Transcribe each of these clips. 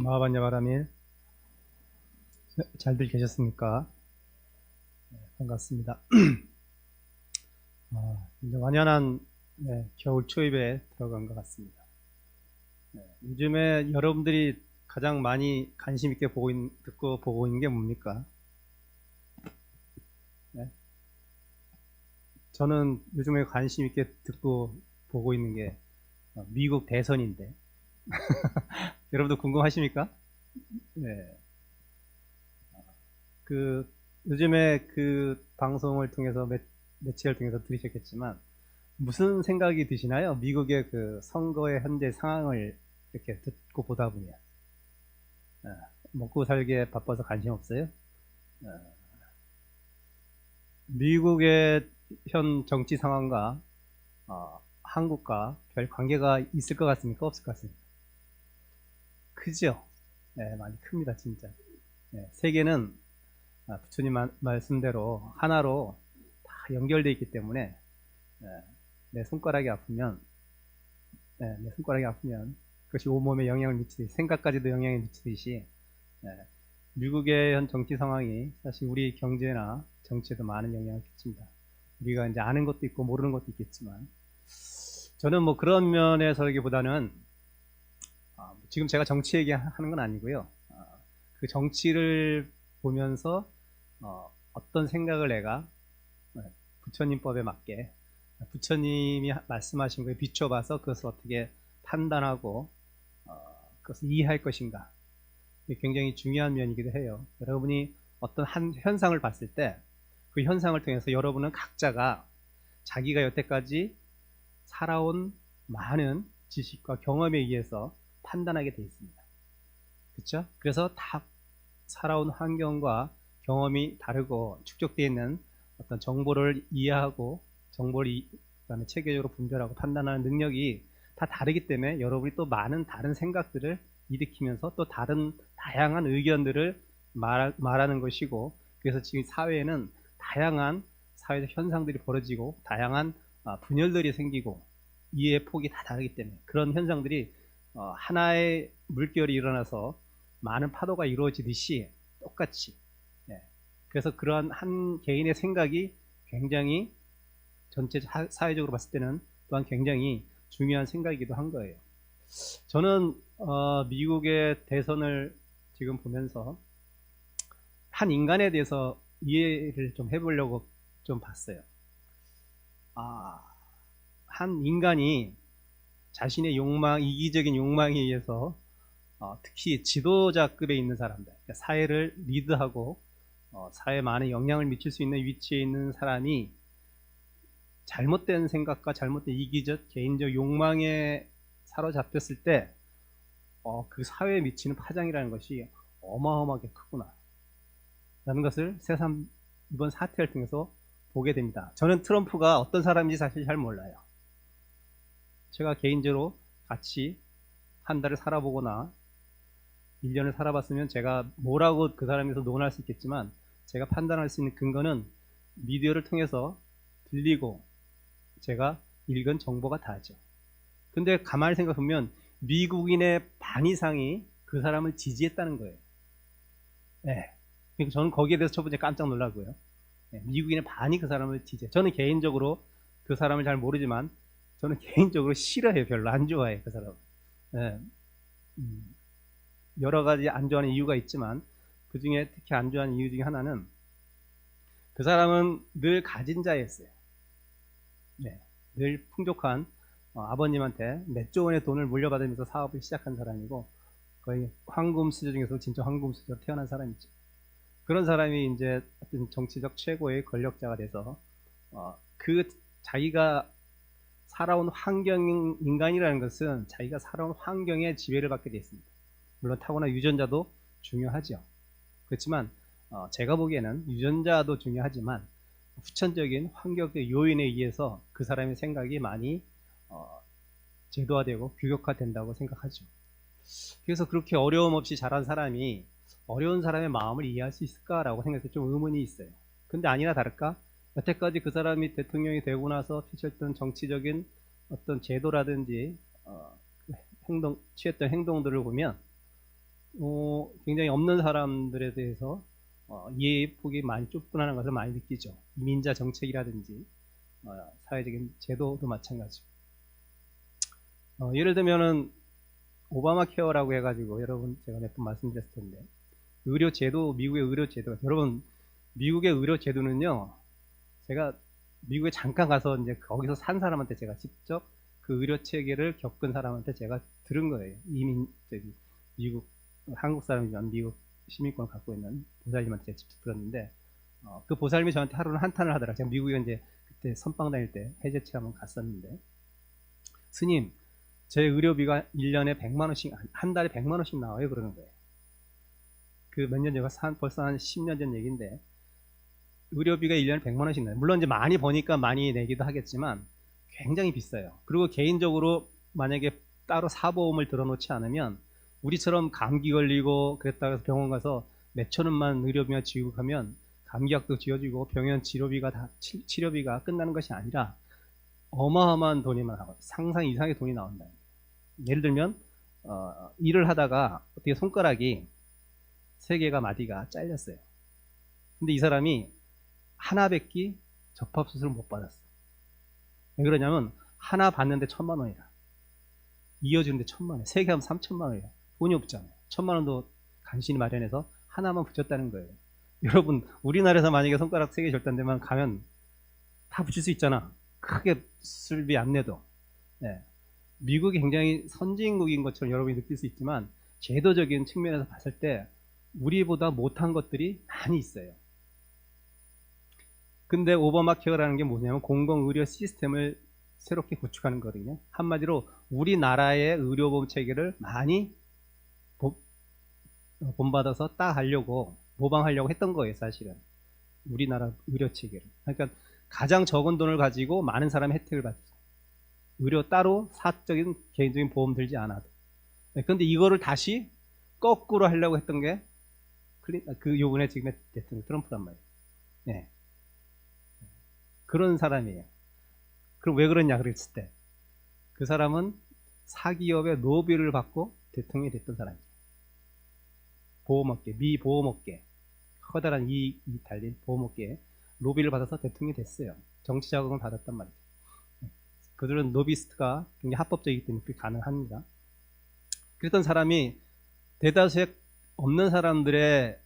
마하반야바라밀 잘들 계셨습니까? 네, 반갑습니다. 이제 완연한 겨울 초입에 들어간 것 같습니다. 요즘에 여러분들이 가장 많이 관심 있게 듣고 보고 있는 게 뭡니까? 네, 저는 요즘에 관심 있게 듣고 보고 있는 게 미국 대선인데 여러분도 궁금하십니까? 네, 그 요즘에 그 방송을 통해서 매체를 통해서 들으셨겠지만 무슨 생각이 드시나요? 미국의 그 선거의 현재 상황을 이렇게 듣고 보다 보면 먹고 살기에 바빠서 관심 없어요? 미국의 현 정치 상황과 한국과 별 관계가 있을 것 같습니까? 없을 것 같습니까? 크죠? 네, 많이 큽니다, 진짜. 네, 세계는 부처님 말씀대로 하나로 다 연결되어 있기 때문에 네, 내 손가락이 아프면 내 손가락이 아프면 그것이 온몸에 영향을 미치듯이 생각까지도 영향을 미치듯이 네, 미국의 현 정치 상황이 사실 우리 경제나 정치에도 많은 영향을 끼칩니다. 우리가 이제 아는 것도 있고 모르는 것도 있겠지만 저는 뭐 그런 면에서기보다는 지금 제가 정치 얘기하는 건 아니고요. 그 정치를 보면서 어떤 생각을 내가 부처님법에 맞게 부처님이 말씀하신 거에 비춰봐서 그것을 어떻게 판단하고 그것을 이해할 것인가. 이게 굉장히 중요한 면이기도 해요. 여러분이 어떤 한 현상을 봤을 때 그 현상을 통해서 여러분은 각자가 자기가 여태까지 살아온 많은 지식과 경험에 의해서 판단하게 되어 있습니다. 그렇죠? 그래서 다 살아온 환경과 경험이 다르고 축적되어 있는 어떤 정보를 이해하고 정보를 그다음에 체계적으로 분별하고 판단하는 능력이 다 다르기 때문에 여러분이 또 많은 다른 생각들을 일으키면서 또 다른 다양한 의견들을 말하는 것이고 그래서 지금 사회에는 다양한 사회적 현상들이 벌어지고 다양한 분열들이 생기고 이해의 폭이 다 다르기 때문에 그런 현상들이 하나의 물결이 일어나서 많은 파도가 이루어지듯이 똑같이 그래서 그러한 한 개인의 생각이 굉장히 전체 사회적으로 봤을 때는 또한 굉장히 중요한 생각이기도 한 거예요. 저는 미국의 대선을 지금 보면서 한 인간에 대해서 이해를 좀 해보려고 좀 봤어요. 한 인간이 자신의 욕망, 이기적인 욕망에 의해서 특히 지도자급에 있는 사람들, 그러니까 사회를 리드하고 사회에 많은 영향을 미칠 수 있는 위치에 있는 사람이 잘못된 생각과 잘못된 이기적, 개인적 욕망에 사로잡혔을 때 그 사회에 미치는 파장이라는 것이 어마어마하게 크구나 라는 것을 새삼 이번 사태를 통해서 보게 됩니다. 저는 트럼프가 어떤 사람인지 사실 잘 몰라요. 제가 개인적으로 같이 한 달을 살아보거나 1년을 살아봤으면 제가 뭐라고 그 사람에서 논할 수 있겠지만 제가 판단할 수 있는 근거는 미디어를 통해서 들리고 제가 읽은 정보가 다죠. 근데 가만히 생각하면 미국인의 반 이상이 그 사람을 지지했다는 거예요. 네. 그러니까 저는 거기에 대해서 첫 번째 깜짝 놀라고요. 네. 미국인의 반이 그 사람을 지지해. 저는 개인적으로 그 사람을 잘 모르지만 저는 개인적으로 싫어해요. 별로 안 좋아해요. 그 사람. 네. 여러 가지 안 좋아하는 이유가 있지만 그 중에 특히 안 좋아하는 이유 중에 하나는 그 사람은 늘 가진 자였어요. 네. 늘 풍족한 아버님한테 몇 조 원의 돈을 물려받으면서 사업을 시작한 사람이고 거의 황금 수저 중에서 진짜 황금 수저로 태어난 사람이죠. 그런 사람이 이제 어떤 정치적 최고의 권력자가 돼서 그 자기가 살아온 환경 인간이라는 것은 자기가 살아온 환경에 지배를 받게 되어 있습니다. 물론 타고난 유전자도 중요하죠. 그렇지만 제가 보기에는 유전자도 중요하지만 후천적인 환경적 요인에 의해서 그 사람의 생각이 많이 제도화되고 규격화된다고 생각하죠. 그래서 그렇게 어려움 없이 자란 사람이 어려운 사람의 마음을 이해할 수 있을까라고 생각해 좀 의문이 있어요. 근데 아니나 다를까 여태까지 그 사람이 대통령이 되고 나서 펼쳤던 정치적인 어떤 제도라든지 취했던 행동들을 보면 굉장히 없는 사람들에 대해서 이해의 폭이 많이 좁구나라는 것을 많이 느끼죠. 이민자 정책이라든지 사회적인 제도도 마찬가지고. 예를 들면은 오바마 케어라고 해가지고 여러분 제가 몇 번 말씀드렸을 텐데 의료 제도, 미국의 의료 제도, 여러분 미국의 의료 제도는요, 제가 미국에 잠깐 가서 이제 거기서 산 사람한테 제가 직접 그 의료 체계를 겪은 사람한테 제가 들은 거예요. 미국 한국 사람이지만 미국 시민권을 갖고 있는 보살님한테 제가 직접 들었는데 그 보살님이 저한테 하루는 한탄을 하더라. 제가 미국에 이제 그때 선방 다닐 때 해제 체험을 갔었는데, 스님, 제 의료비가 1년에 100만 원씩, 한 달에 100만 원씩 나와요. 그러는 거예요. 그 몇 년 전가 벌써 한 10년 전 얘기인데, 의료비가 1년에 100만 원씩 나요. 물론 이제 많이 버니까 많이 내기도 하겠지만 굉장히 비싸요. 그리고 개인적으로 만약에 따로 사보험을 들어놓지 않으면 우리처럼 감기 걸리고 그랬다가 병원 가서 몇천 원만 의료비만 지급하면 감기약도 지어주고 병원 치료비가 끝나는 것이 아니라 어마어마한 돈이만 하고 상상 이상의 돈이 나온다. 예를 들면 일을 하다가 어떻게 손가락이 3개가 마디가 잘렸어요. 근데 이 사람이 하나밖에 접합수술을 못 받았어. 왜 그러냐면 하나 받는데 1,000만 원이라. 이어주는데 1,000만 원. 3개 하면 3,000만 원이야. 돈이 없잖아요. 1,000만 원도 간신히 마련해서 하나만 붙였다는 거예요. 여러분, 우리나라에서 만약에 손가락 3개 절단되면 가면 다 붙일 수 있잖아. 크게 수술비 안 내도. 네. 미국이 굉장히 선진국인 것처럼 여러분이 느낄 수 있지만 제도적인 측면에서 봤을 때 우리보다 못한 것들이 많이 있어요. 근데 오바마 케어라는 게 뭐냐면 공공의료 시스템을 새롭게 구축하는 거거든요. 한마디로 우리나라의 의료보험 체계를 많이 본받아서 따하려고 모방하려고 했던 거예요, 사실은. 우리나라 의료 체계를. 그러니까 가장 적은 돈을 가지고 많은 사람의 혜택을 받죠. 의료 따로 사적인 개인적인 보험 들지 않아도. 그런데 이거를 다시 거꾸로 하려고 했던 게 요번에 지금 대통령 트럼프란 말이에요. 네. 그런 사람이에요. 그럼 왜 그러냐 그랬을 때 그 사람은 사기업의 로비를 받고 대통령이 됐던 사람이에요. 보험업계, 미 보험업계, 커다란 이익이 달린 보험업계에 로비를 받아서 대통령이 됐어요. 정치 자금을 받았단 말이죠. 그들은 로비스트가 굉장히 합법적이기 때문에 그게 가능합니다. 그랬던 사람이 대다수의 없는 사람들의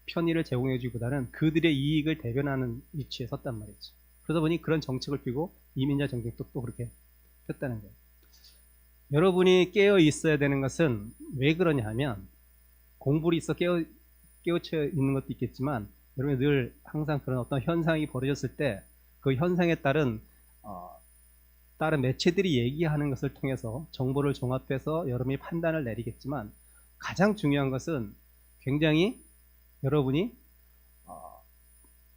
편의를 제공해주기보다는 그들의 이익을 대변하는 위치에 섰단 말이죠. 그러다 보니 그런 정책을 펴고 이민자 정책도 또 그렇게 폈다는 거예요. 여러분이 깨어 있어야 되는 것은 왜 그러냐 하면 공부를 있어 깨우쳐 있는 것도 있겠지만 여러분이 늘 항상 그런 어떤 현상이 벌어졌을 때 그 현상에 따른 다른 매체들이 얘기하는 것을 통해서 정보를 종합해서 여러분이 판단을 내리겠지만 가장 중요한 것은 굉장히 여러분이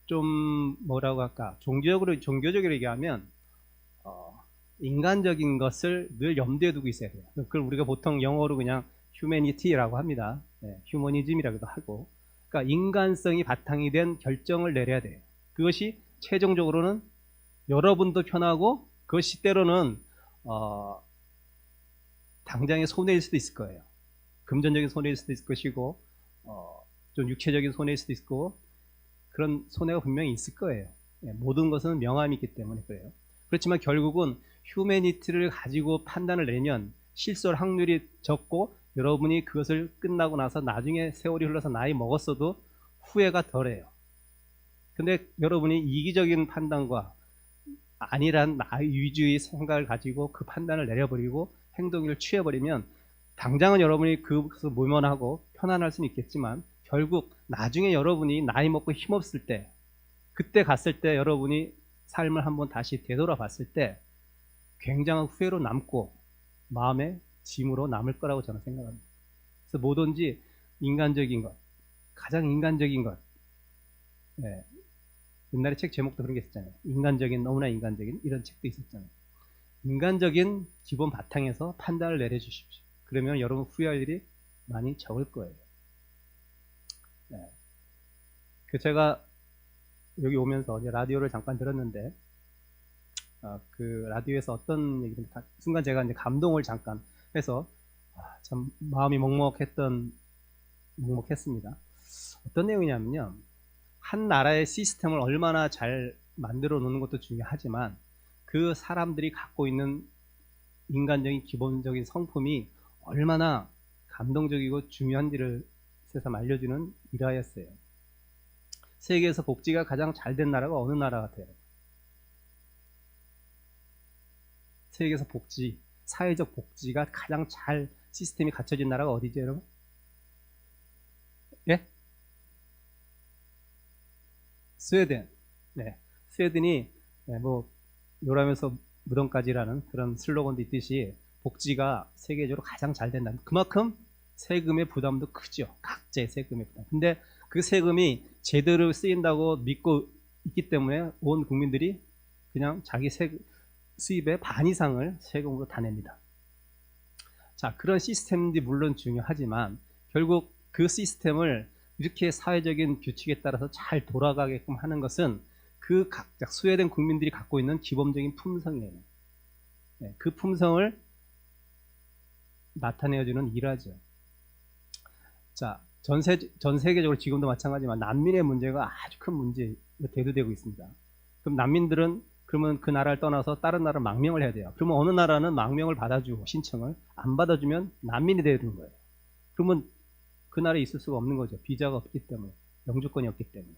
좀 뭐라고 할까 종교적으로 얘기하면 인간적인 것을 늘 염두에 두고 있어야 돼요. 그걸 우리가 보통 영어로 그냥 humanity라고 합니다. 네, 휴머니즘이라고도 하고, 그러니까 인간성이 바탕이 된 결정을 내려야 돼요. 그것이 최종적으로는 여러분도 편하고 그것이 때로는 당장의 손해일 수도 있을 거예요. 금전적인 손해일 수도 있을 것이고 좀 육체적인 손해일 수도 있고 그런 손해가 분명히 있을 거예요. 네, 모든 것은 명함이 있기 때문에 그래요. 그렇지만 결국은 휴머니티를 가지고 판단을 내면 실수할 확률이 적고 여러분이 그것을 끝나고 나서 나중에 세월이 흘러서 나이 먹었어도 후회가 덜해요. 근데 여러분이 이기적인 판단과 아니란 나의 위주의 생각을 가지고 그 판단을 내려버리고 행동을 취해버리면 당장은 여러분이 그것을 모면하고 편안할 수는 있겠지만 결국 나중에 여러분이 나이 먹고 힘없을 때 그때 갔을 때 여러분이 삶을 한번 다시 되돌아봤을 때 굉장한 후회로 남고 마음의 짐으로 남을 거라고 저는 생각합니다. 그래서 뭐든지 인간적인 것, 가장 인간적인 것. 네. 옛날에 책 제목도 그런 게 있었잖아요. 너무나 인간적인 이런 책도 있었잖아요. 인간적인 기본 바탕에서 판단을 내려주십시오. 그러면 여러분 후회할 일이 많이 적을 거예요. 네. 제가 여기 오면서 라디오를 잠깐 들었는데 그 라디오에서 어떤 얘기를 순간 제가 이제 감동을 잠깐 해서 참 마음이 먹먹했던 목목했습니다. 어떤 내용이냐면요. 한 나라의 시스템을 얼마나 잘 만들어 놓는 것도 중요하지만 그 사람들이 갖고 있는 인간적인 기본적인 성품이 얼마나 감동적이고 중요한지를 세상 알려주는 일화였어요. 세계에서 복지가 가장 잘 된 나라가 어느 나라 같아요? 세계에서 복지, 사회적 복지가 가장 잘 시스템이 갖춰진 나라가 어디죠, 여러분? 예? 스웨덴. 네. 스웨덴이 뭐 요라면서 무덤까지라는 그런 슬로건도 있듯이 복지가 세계적으로 가장 잘 된다. 그만큼 세금의 부담도 크죠. 각자의 세금의 부담. 근데 그 세금이 제대로 쓰인다고 믿고 있기 때문에 온 국민들이 그냥 자기 수입의 반 이상을 세금으로 다 냅니다. 자, 그런 시스템들이 물론 중요하지만 결국 그 시스템을 이렇게 사회적인 규칙에 따라서 잘 돌아가게끔 하는 것은 그 각자 스웨덴 국민들이 갖고 있는 기본적인 품성이에요. 네, 그 품성을 나타내어주는 일화죠. 자, 전 세계적으로 지금도 마찬가지지만 난민의 문제가 아주 큰 문제로 대두되고 있습니다. 그럼 난민들은 그러면 그 나라를 떠나서 다른 나라를 망명을 해야 돼요. 그러면 어느 나라는 망명을 받아주고 신청을 안 받아주면 난민이 되는 거예요. 그러면 그 나라에 있을 수가 없는 거죠. 비자가 없기 때문에, 영주권이 없기 때문에.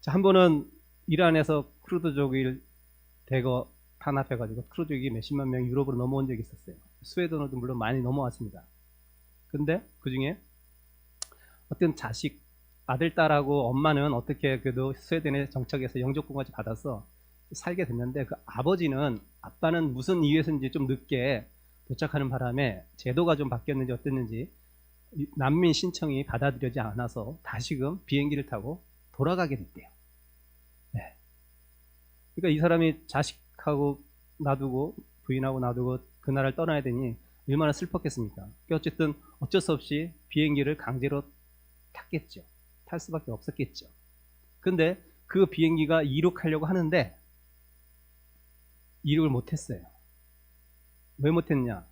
자, 한 번은 이란에서 크루드족을 대거 탄압해가지고 크루드족이 몇십만 명이 유럽으로 넘어온 적이 있었어요. 스웨덴으로도 물론 많이 넘어왔습니다. 근데 그 중에 어떤 자식, 아들, 딸하고 엄마는 어떻게 그래도 스웨덴에 정착해서 영주권까지 받아서 살게 됐는데 그 아빠는 무슨 이유에서인지 좀 늦게 도착하는 바람에 제도가 좀 바뀌었는지 어땠는지 난민 신청이 받아들여지지 않아서 다시금 비행기를 타고 돌아가게 됐대요. 네. 그러니까 이 사람이 자식하고 놔두고 부인하고 놔두고 그 나라를 떠나야 되니 얼마나 슬펐겠습니까? 그러니까 어쨌든 어쩔 수 없이 비행기를 강제로 탔겠죠. 탈 수밖에 없었겠죠. 근데 그 비행기가 이륙하려고 하는데 이륙을 못했어요. 왜 못했냐?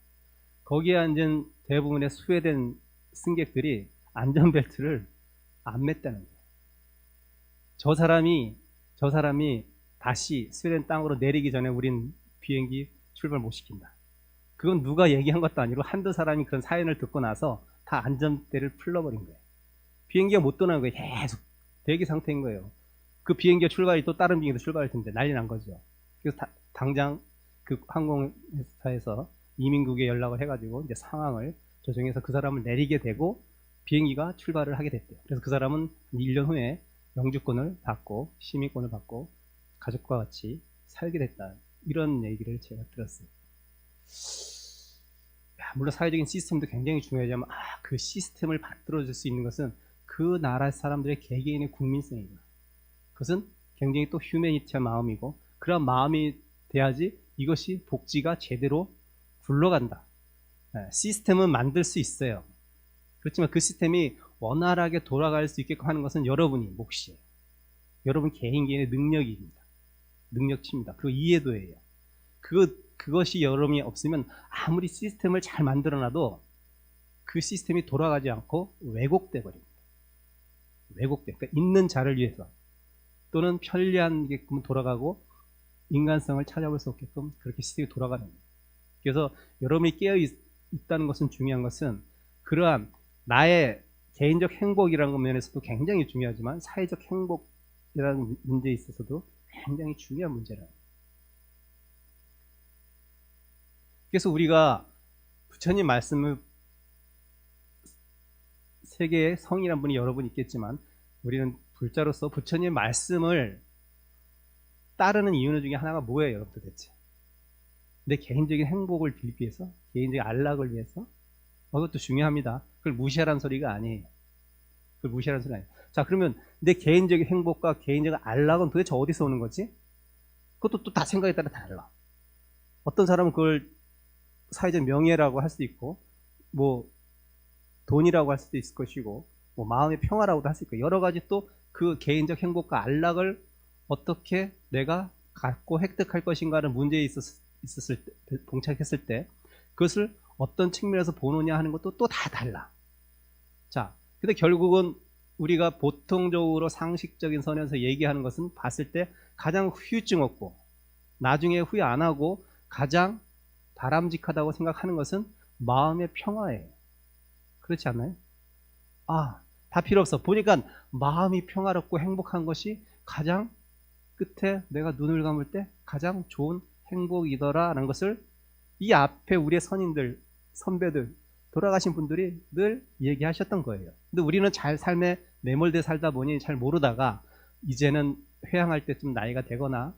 거기에 앉은 대부분의 스웨덴 승객들이 안전벨트를 안 맸다는 거예요. 저 사람이 다시 스웨덴 땅으로 내리기 전에 우린 비행기 출발 못 시킨다. 그건 누가 얘기한 것도 아니고 한두 사람이 그런 사연을 듣고 나서 다 안전대를 풀러버린 거예요. 비행기가 못 떠나는 거예요. 계속 대기 상태인 거예요. 그 비행기가 출발이 또 다른 비행기도 출발할 텐데 난리 난 거죠. 그래서 당장 그 항공회사에서 이민국에 연락을 해가지고 이제 상황을 조정해서 그 사람을 내리게 되고 비행기가 출발을 하게 됐대요. 그래서 그 사람은 1년 후에 영주권을 받고 시민권을 받고 가족과 같이 살게 됐다. 이런 얘기를 제가 들었어요. 물론 사회적인 시스템도 굉장히 중요하지만 그 시스템을 받들어줄 수 있는 것은 그 나라 사람들의 개개인의 국민성입니다. 그것은 굉장히 또 휴머니티한 마음이고 그런 마음이 돼야지 이것이 복지가 제대로 굴러간다. 시스템은 만들 수 있어요. 그렇지만 그 시스템이 원활하게 돌아갈 수 있게끔 하는 것은 여러분이 몫이에요. 여러분 개인의 능력입니다. 능력치입니다. 그리고 이해도예요. 그것이 여러분이 없으면 아무리 시스템을 잘 만들어놔도 그 시스템이 돌아가지 않고 왜곡돼 버립니다. 그러니까 있는 자를 위해서 또는 편리하게끔 돌아가고 인간성을 찾아볼 수 없게끔 그렇게 시스템이 돌아가는 거예요. 그래서 여러분이 깨어 있다는 것은 중요한 것은 그러한 나의 개인적 행복이라는 면에서도 굉장히 중요하지만 사회적 행복이라는 문제에 있어서도 굉장히 중요한 문제라는 거예요. 그래서 우리가 부처님 말씀을 세계의 성이란 분이 여러분 있겠지만 우리는 불자로서 부처님 말씀을 따르는 이유 중에 하나가 뭐예요, 여러분 도대체? 내 개인적인 행복을 빌기 위해서? 개인적인 안락을 위해서? 그것도 중요합니다. 그걸 무시하라는 소리가 아니에요. 자, 그러면 내 개인적인 행복과 개인적인 안락은 도대체 어디서 오는 거지? 그것도 또 다 생각에 따라 달라. 어떤 사람은 그걸 사회적 명예라고 할 수 있고, 뭐 돈이라고 할 수도 있을 것이고, 뭐 마음의 평화라고도 할 수 있고, 여러 가지 또 그 개인적 행복과 안락을 어떻게 내가 갖고 획득할 것인가는 문제에 있었을 때, 봉착했을 때, 그것을 어떤 측면에서 보느냐 하는 것도 또 다 달라. 자, 근데 결국은 우리가 보통적으로 상식적인 선에서 얘기하는 것은 봤을 때 가장 후유증 없고 나중에 후회 안 하고 가장 바람직하다고 생각하는 것은 마음의 평화예요. 그렇지 않나요? 다 필요 없어. 보니까 마음이 평화롭고 행복한 것이 가장 끝에 내가 눈을 감을 때 가장 좋은 행복이더라라는 것을 이 앞에 우리의 선인들, 선배들, 돌아가신 분들이 늘 얘기하셨던 거예요. 근데 우리는 잘 삶에 매몰돼 살다 보니 잘 모르다가 이제는 회항할 때쯤 나이가 되거나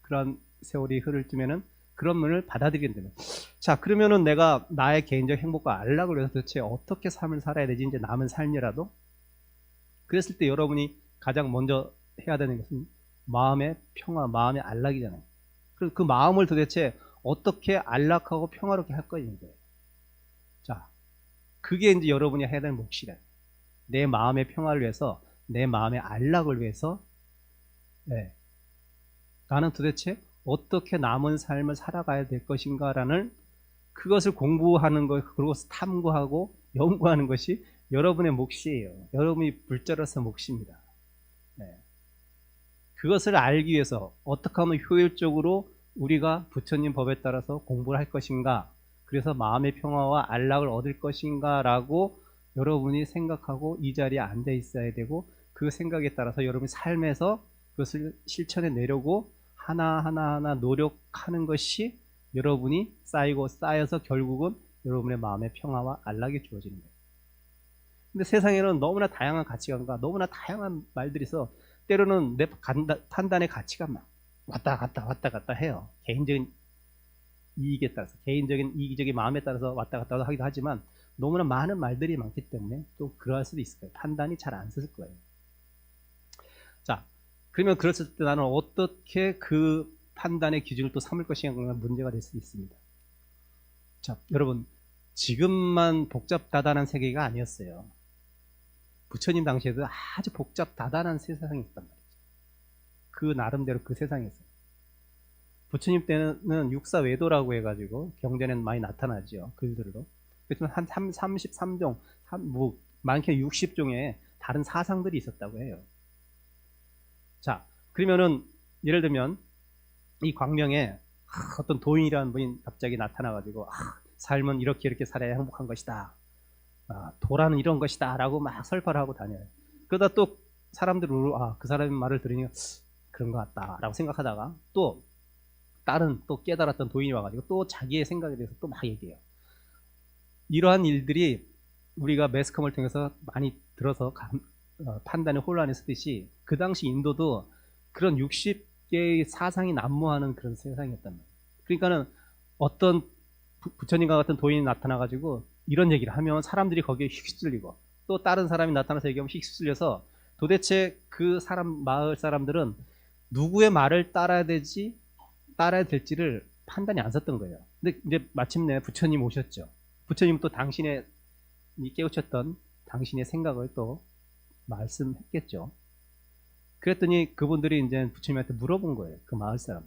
그런 세월이 흐를 쯤에는 그런 문을 받아들이게 되는. 자, 그러면은 내가 나의 개인적 행복과 안락을 위해서 도대체 어떻게 삶을 살아야 되지? 이제 남은 삶이라도. 그랬을 때 여러분이 가장 먼저 해야 되는 것은 마음의 평화, 마음의 안락이잖아요. 그 마음을 도대체 어떻게 안락하고 평화롭게 할 거예요. 자, 그게 이제 여러분이 해야 되는 몫이래. 내 마음의 평화를 위해서, 내 마음의 안락을 위해서, 네. 나는 도대체 어떻게 남은 삶을 살아가야 될 것인가라는 그것을 공부하는 것, 그리고 탐구하고 연구하는 것이 여러분의 몫이에요. 여러분이 불자로서 몫입니다. 네. 그것을 알기 위해서 어떻게 하면 효율적으로 우리가 부처님 법에 따라서 공부를 할 것인가, 그래서 마음의 평화와 안락을 얻을 것인가 라고 여러분이 생각하고 이 자리에 앉아 있어야 되고, 그 생각에 따라서 여러분이 삶에서 그것을 실천해 내려고 하나하나 노력하는 것이 여러분이 쌓여서 결국은 여러분의 마음의 평화와 안락이 주어지는 거예요. 근데 세상에는 너무나 다양한 가치관과 너무나 다양한 말들이 있어. 때로는 내 판단의 가치가 막 왔다 갔다 해요. 개인적인 이익에 따라서, 개인적인 이기적인 마음에 따라서 왔다 갔다 하기도 하지만 너무나 많은 말들이 많기 때문에 또 그럴 수도 있을 거예요. 판단이 잘 안 섰을 거예요. 자, 그러면 그랬을 때 나는 어떻게 그 판단의 기준을 또 삼을 것인가 문제가 될 수 있습니다. 자, 여러분, 지금만 복잡다단한 세계가 아니었어요. 부처님 당시에도 아주 복잡다단한 세상이 있단 말이죠. 그 나름대로 그 세상에서. 부처님 때는 육사외도라고 해가지고 경전에는 많이 나타나죠. 글들로. 그렇지만 한 33종, 많게 60종의 다른 사상들이 있었다고 해요. 자, 그러면은 예를 들면 이 광명에 어떤 도인이라는 분이 갑자기 나타나가지고 삶은 이렇게 살아야 행복한 것이다. 도라는 이런 것이다 라고 막 설파를 하고 다녀요. 그러다 또 사람들은 그 사람의 말을 들으니까 그런 것 같다 라고 생각하다가 또 다른 또 깨달았던 도인이 와가지고 또 자기의 생각에 대해서 또 막 얘기해요. 이러한 일들이 우리가 매스컴을 통해서 많이 들어서 판단의 혼란이 쓰듯이 그 당시 인도도 그런 60개의 사상이 난무하는 그런 세상이었단 말이에요. 그러니까는 어떤 부처님과 같은 도인이 나타나가지고 이런 얘기를 하면 사람들이 거기에 휩쓸리고 또 다른 사람이 나타나서 얘기하면 휩쓸려서 도대체 그 마을 사람들은 누구의 말을 따라야 될지를 판단이 안 섰던 거예요. 근데 이제 마침내 부처님 오셨죠. 부처님 또 당신의 깨우쳤던 당신의 생각을 또 말씀했겠죠. 그랬더니 그분들이 이제 부처님한테 물어본 거예요. 그 마을 사람.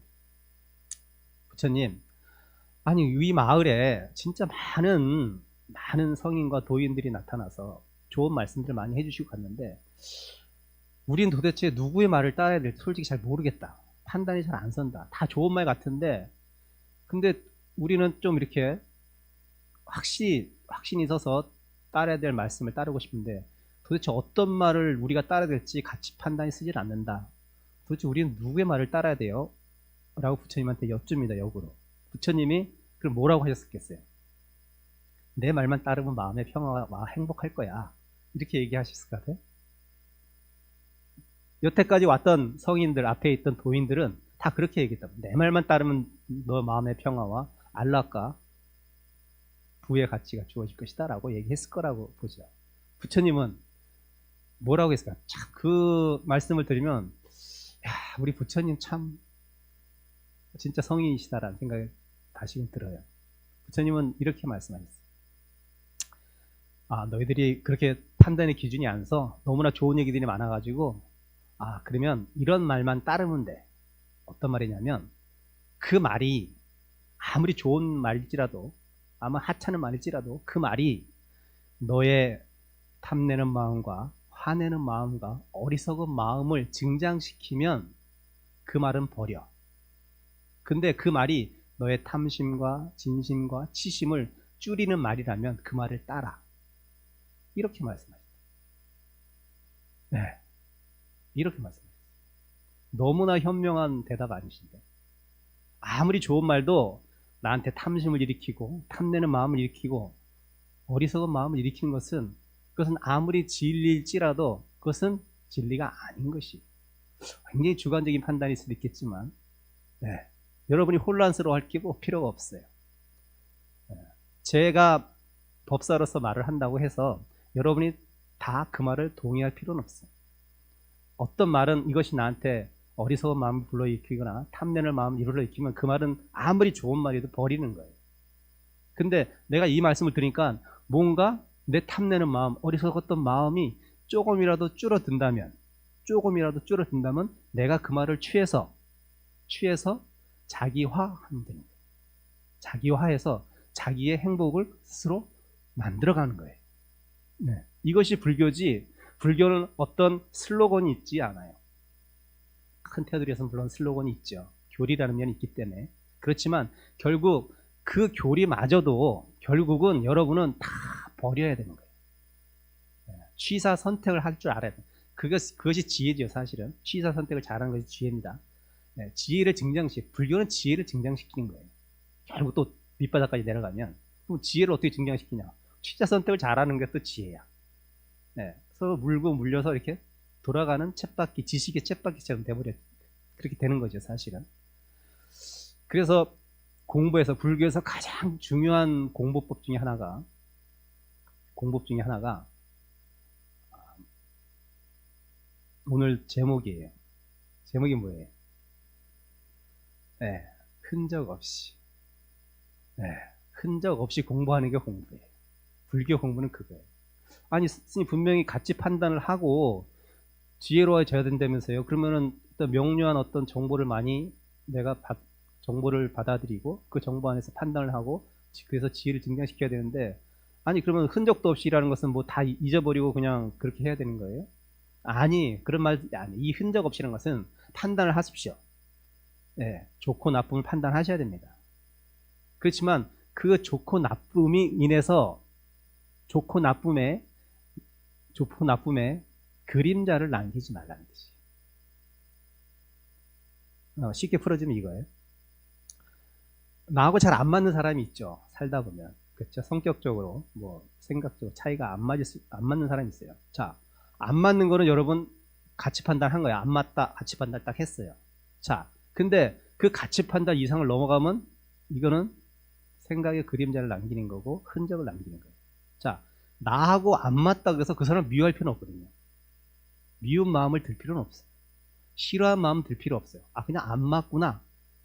부처님, 아니 이 마을에 진짜 많은 성인과 도인들이 나타나서 좋은 말씀들 많이 해주시고 갔는데 우린 도대체 누구의 말을 따라야 될지 솔직히 잘 모르겠다. 판단이 잘 안 선다. 다 좋은 말 같은데 근데 우리는 좀 이렇게 확신이 서서 따라야 될 말씀을 따르고 싶은데 도대체 어떤 말을 우리가 따라야 될지 같이 판단이 쓰질 않는다. 도대체 우리는 누구의 말을 따라야 돼요? 라고 부처님한테 여쭙니다. 역으로. 부처님이 그럼 뭐라고 하셨겠어요? 내 말만 따르면 마음의 평화와 행복할 거야. 이렇게 얘기하셨을 것 같아요. 여태까지 왔던 성인들, 앞에 있던 도인들은 다 그렇게 얘기했다고. 내 말만 따르면 너 마음의 평화와 안락과 부의 가치가 주어질 것이다 라고 얘기했을 거라고 보죠. 부처님은 뭐라고 했을까? 참 그 말씀을 들으면 우리 부처님 참 진짜 성인이시다라는 생각이 다시금 들어요. 부처님은 이렇게 말씀하셨어요. 너희들이 그렇게 판단의 기준이 안 서 너무나 좋은 얘기들이 많아가지고 그러면 이런 말만 따르면 돼. 어떤 말이냐면 그 말이 아무리 좋은 말일지라도 아마 하찮은 말일지라도 그 말이 너의 탐내는 마음과 화내는 마음과 어리석은 마음을 증장시키면 그 말은 버려. 근데 그 말이 너의 탐심과 진심과 치심을 줄이는 말이라면 그 말을 따라. 이렇게 말씀하셨다. 네. 이렇게 말씀하셨어요. 너무나 현명한 대답 아니신데. 아무리 좋은 말도 나한테 탐심을 일으키고 탐내는 마음을 일으키고 어리석은 마음을 일으키는 것은 그것은 아무리 진리일지라도 그것은 진리가 아닌 것이 굉장히 주관적인 판단일 수도 있겠지만 네. 여러분이 혼란스러워할 필요가 없어요. 네. 제가 법사로서 말을 한다고 해서 여러분이 다 그 말을 동의할 필요는 없어요. 어떤 말은 이것이 나한테 어리석은 마음을 불러일으키거나 탐내는 마음을 불러일으키면 그 말은 아무리 좋은 말이도 버리는 거예요. 근데 내가 이 말씀을 들으니까 뭔가 내 탐내는 마음, 어리석었던 마음이 조금이라도 줄어든다면 내가 그 말을 취해서 자기화하면 되는 거예요. 자기화해서 자기의 행복을 스스로 만들어가는 거예요. 네. 이것이 불교지, 불교는 어떤 슬로건이 있지 않아요. 큰 테두리에서는 물론 슬로건이 있죠. 교리라는 면이 있기 때문에. 그렇지만 결국 그 교리마저도 결국은 여러분은 다 버려야 되는 거예요. 취사 선택을 할 줄 알아야 돼요. 그것이 지혜죠, 사실은. 취사 선택을 잘하는 것이 지혜입니다. 지혜를 불교는 지혜를 증장시키는 거예요. 결국 또 밑바닥까지 내려가면 그럼 지혜를 어떻게 증장시키냐? 취사 선택을 잘하는 게 또 지혜야. 서로 물고 물려서 이렇게 돌아가는 쳇바퀴, 지식의 쳇바퀴처럼 돼버려. 그렇게 되는 거죠, 사실은. 그래서 불교에서 가장 중요한 공부법 중에 하나가 오늘 제목이에요. 제목이 뭐예요? 흔적 없이. 흔적 없이 공부하는 게 공부예요. 불교 공부는 그거예요. 아니, 스님 분명히 가치 판단을 하고 지혜로워져야 된다면서요. 그러면은 어떤 명료한 어떤 정보를 정보를 받아들이고 그 정보 안에서 판단을 하고 그래서 지혜를 증장시켜야 되는데, 아니 그러면 흔적도 없이라는 것은 뭐 다 잊어버리고 그냥 그렇게 해야 되는 거예요? 아니, 그런 말 아니. 이 흔적 없이라는 것은 판단을 하십시오. 좋고 나쁨을 판단하셔야 됩니다. 그렇지만 그 좋고 나쁨이 인해서 좋고 나쁨에 그림자를 남기지 말라는 뜻이에요. 쉽게 풀어주면 이거예요. 나하고 잘 안 맞는 사람이 있죠. 살다 보면. 그렇죠. 성격적으로, 생각적으로 차이가 안 맞는 사람이 있어요. 자, 안 맞는 거는 여러분 가치 판단한 거예요. 안 맞다, 가치 판단 딱 했어요. 자, 근데 그 가치 판단 이상을 넘어가면 이거는 생각의 그림자를 남기는 거고 흔적을 남기는 거예요. 자, 나하고 안 맞다 그래서 그 사람 미워할 필요는 없거든요. 미운 마음을 들 필요는 없어요. 싫어한 마음 들 필요 없어요. 아, 그냥 안 맞구나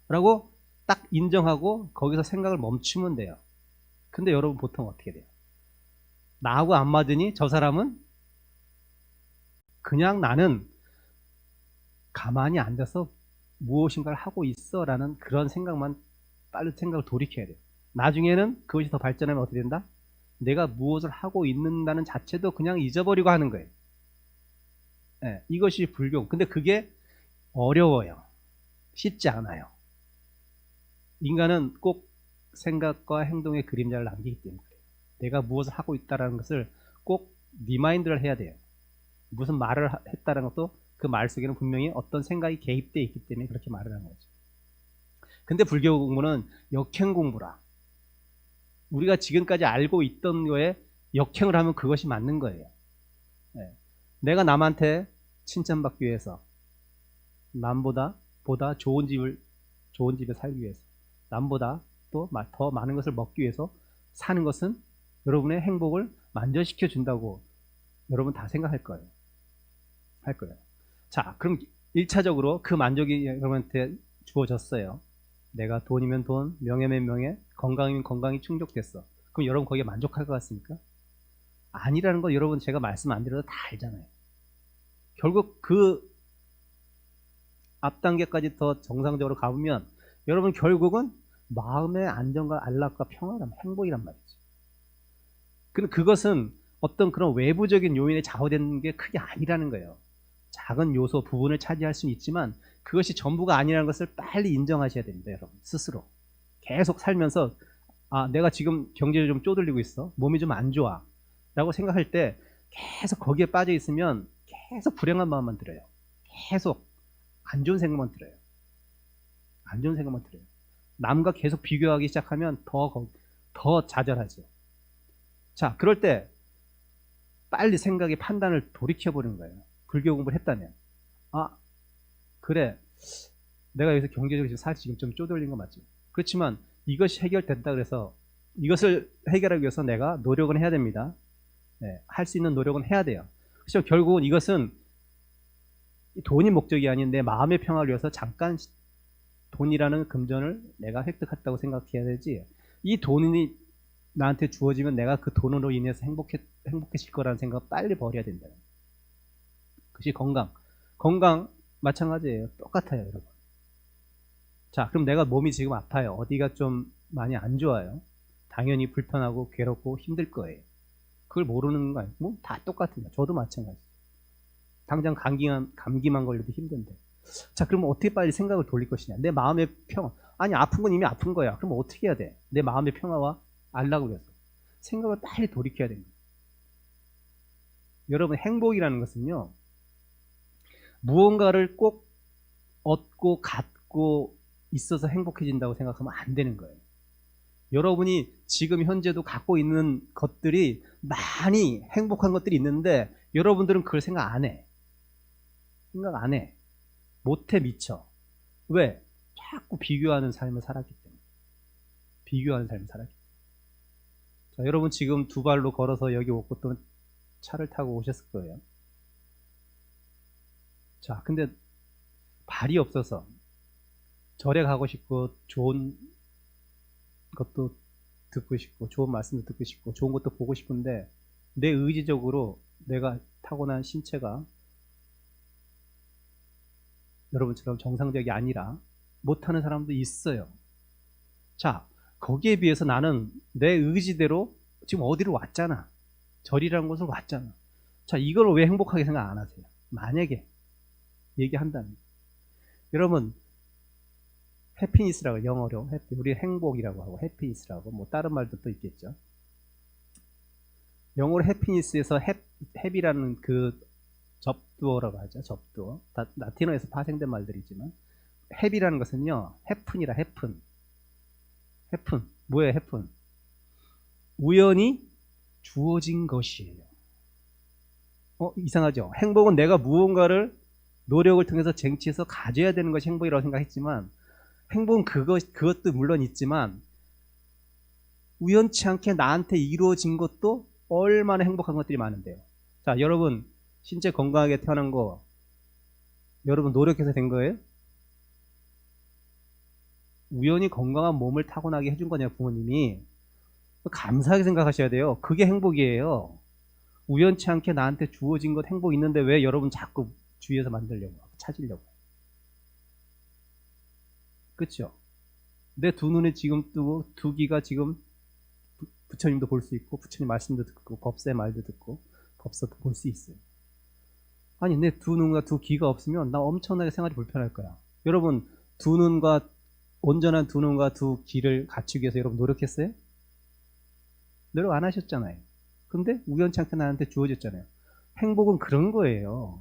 라고 딱 인정하고 거기서 생각을 멈추면 돼요. 근데 여러분 보통 어떻게 돼요? 나하고 안 맞으니 저 사람은 그냥 나는 가만히 앉아서 무엇인가를 하고 있어 라는 그런 생각만 빨리 생각을 돌이켜야 돼요. 나중에는 그것이 더 발전하면 어떻게 된다? 내가 무엇을 하고 있는다는 자체도 그냥 잊어버리고 하는 거예요. 이것이 불교. 근데 그게 어려워요. 쉽지 않아요. 인간은 꼭 생각과 행동의 그림자를 남기기 때문에 그래요. 내가 무엇을 하고 있다는 것을 꼭 리마인드를 해야 돼요. 무슨 말을 했다는 것도 그 말 속에는 분명히 어떤 생각이 개입되어 있기 때문에 그렇게 말을 하는 거죠. 근데 불교 공부는 역행 공부라. 우리가 지금까지 알고 있던 거에 역행을 하면 그것이 맞는 거예요. 내가 남한테 칭찬받기 위해서, 남보다 좋은 집에 살기 위해서, 남보다 또 더 많은 것을 먹기 위해서 사는 것은 여러분의 행복을 만족시켜 준다고 여러분 다 생각할 거예요. 자, 그럼 1차적으로 그 만족이 여러분한테 주어졌어요. 내가 돈이면 돈, 명예면 명예, 건강이면 건강이 충족됐어. 그럼 여러분 거기에 만족할 것 같습니까? 아니라는 거 여러분 제가 말씀 안 드려도 다 알잖아요. 결국 그 앞단계까지 더 정상적으로 가보면 여러분 결국은 마음의 안정과 안락과 평화감, 행복이란 말이죠. 근데 그것은 어떤 그런 외부적인 요인에 좌우되는 게 크게 아니라는 거예요. 작은 요소 부분을 차지할 수는 있지만 그것이 전부가 아니라는 것을 빨리 인정하셔야 됩니다, 여러분. 스스로 계속 살면서 내가 지금 경제를 좀 쪼들리고 있어, 몸이 좀 안 좋아 라고 생각할 때 계속 거기에 빠져 있으면 계속 불행한 마음만 들어요. 계속 안 좋은 생각만 들어요. 안 좋은 생각만 들어요. 남과 계속 비교하기 시작하면 더 좌절하죠. 자, 그럴 때 빨리 생각의 판단을 돌이켜보는 거예요. 불교 공부를 했다면, 그래, 내가 여기서 경제적으로 사실 지금 좀 쪼들린 거 맞지? 그렇지만 이것이 해결된다 그래서 이것을 해결하기 위해서 내가 노력은 해야 됩니다. 네, 할 수 있는 노력은 해야 돼요. 그렇죠. 결국은 이것은 돈이 목적이 아닌 내 마음의 평화를 위해서 잠깐 돈이라는 금전을 내가 획득했다고 생각해야 되지, 이 돈이 나한테 주어지면 내가 그 돈으로 인해서 행복해질 거라는 생각 빨리 버려야 된다. 그것이 건강 마찬가지예요. 똑같아요, 여러분. 자, 그럼 내가 몸이 지금 아파요. 어디가 좀 많이 안 좋아요. 당연히 불편하고 괴롭고 힘들 거예요. 그걸 모르는 거 아니고 다 똑같습니다. 저도 마찬가지예요. 당장 감기만 걸려도 힘든데. 자, 그러면 어떻게 빨리 생각을 돌릴 것이냐. 내 마음의 평화. 아니, 아픈 건 이미 아픈 거야. 그럼 어떻게 해야 돼? 내 마음의 평화와 알라고 그래서 생각을 빨리 돌이켜야 됩니다. 여러분, 행복이라는 것은요, 무언가를 꼭 얻고 갖고 있어서 행복해진다고 생각하면 안 되는 거예요. 여러분이 지금 현재도 갖고 있는 것들이 많이 행복한 것들이 있는데 여러분들은 그걸 생각 안 해. 생각 안 해. 못해, 미쳐. 왜? 자꾸 비교하는 삶을 살았기 때문에. 비교하는 삶을 살았기 때문에. 자, 여러분 지금 두 발로 걸어서 여기 오고 또 차를 타고 오셨을 거예요. 자, 근데 발이 없어서 절에 가고 싶고 좋은 것도 듣고 싶고 좋은 말씀도 듣고 싶고 좋은 것도 보고 싶은데 내 의지적으로 내가 타고난 신체가 여러분처럼 정상적이 아니라 못하는 사람도 있어요. 자, 거기에 비해서 나는 내 의지대로 지금 어디로 왔잖아. 절이라는 곳을 왔잖아. 자, 이걸 왜 행복하게 생각 안 하세요? 만약에 얘기한다면. 여러분, 해피니스라고, 영어로 우리 행복이라고 하고 해피니스라고 뭐 다른 말도 또 있겠죠. 영어로 해피니스에서 해비라는 그 접두어라고 하죠. 접두어. 라틴어에서 파생된 말들이지만 해비라는 것은요, 해픈이라. 해픈. 뭐예요, 해픈? 우연히 주어진 것이에요. 이상하죠? 행복은 내가 무언가를 노력을 통해서 쟁취해서 가져야 되는 것이 행복이라고 생각했지만 행복은 그것도 물론 있지만 우연치 않게 나한테 이루어진 것도 얼마나 행복한 것들이 많은데요. 자, 여러분 신체 건강하게 태어난 거 여러분 노력해서 된 거예요? 우연히 건강한 몸을 타고나게 해준 거냐, 부모님이. 감사하게 생각하셔야 돼요. 그게 행복이에요. 우연치 않게 나한테 주어진 것 행복 있는데 왜 여러분 자꾸 주위에서 만들려고 찾으려고. 그렇죠? 내 두 눈에 지금 뜨고 두 귀가 지금 부처님도 볼 수 있고 부처님 말씀도 듣고 법사의 말도 듣고 법사도 볼 수 있어요. 아니, 내 두 눈과 두 귀가 없으면 나 엄청나게 생활이 불편할 거야. 여러분, 온전한 두 눈과 두 귀를 갖추기 위해서 여러분 노력했어요? 노력 안 하셨잖아요. 근데 우연치 않게 나한테 주어졌잖아요. 행복은 그런 거예요.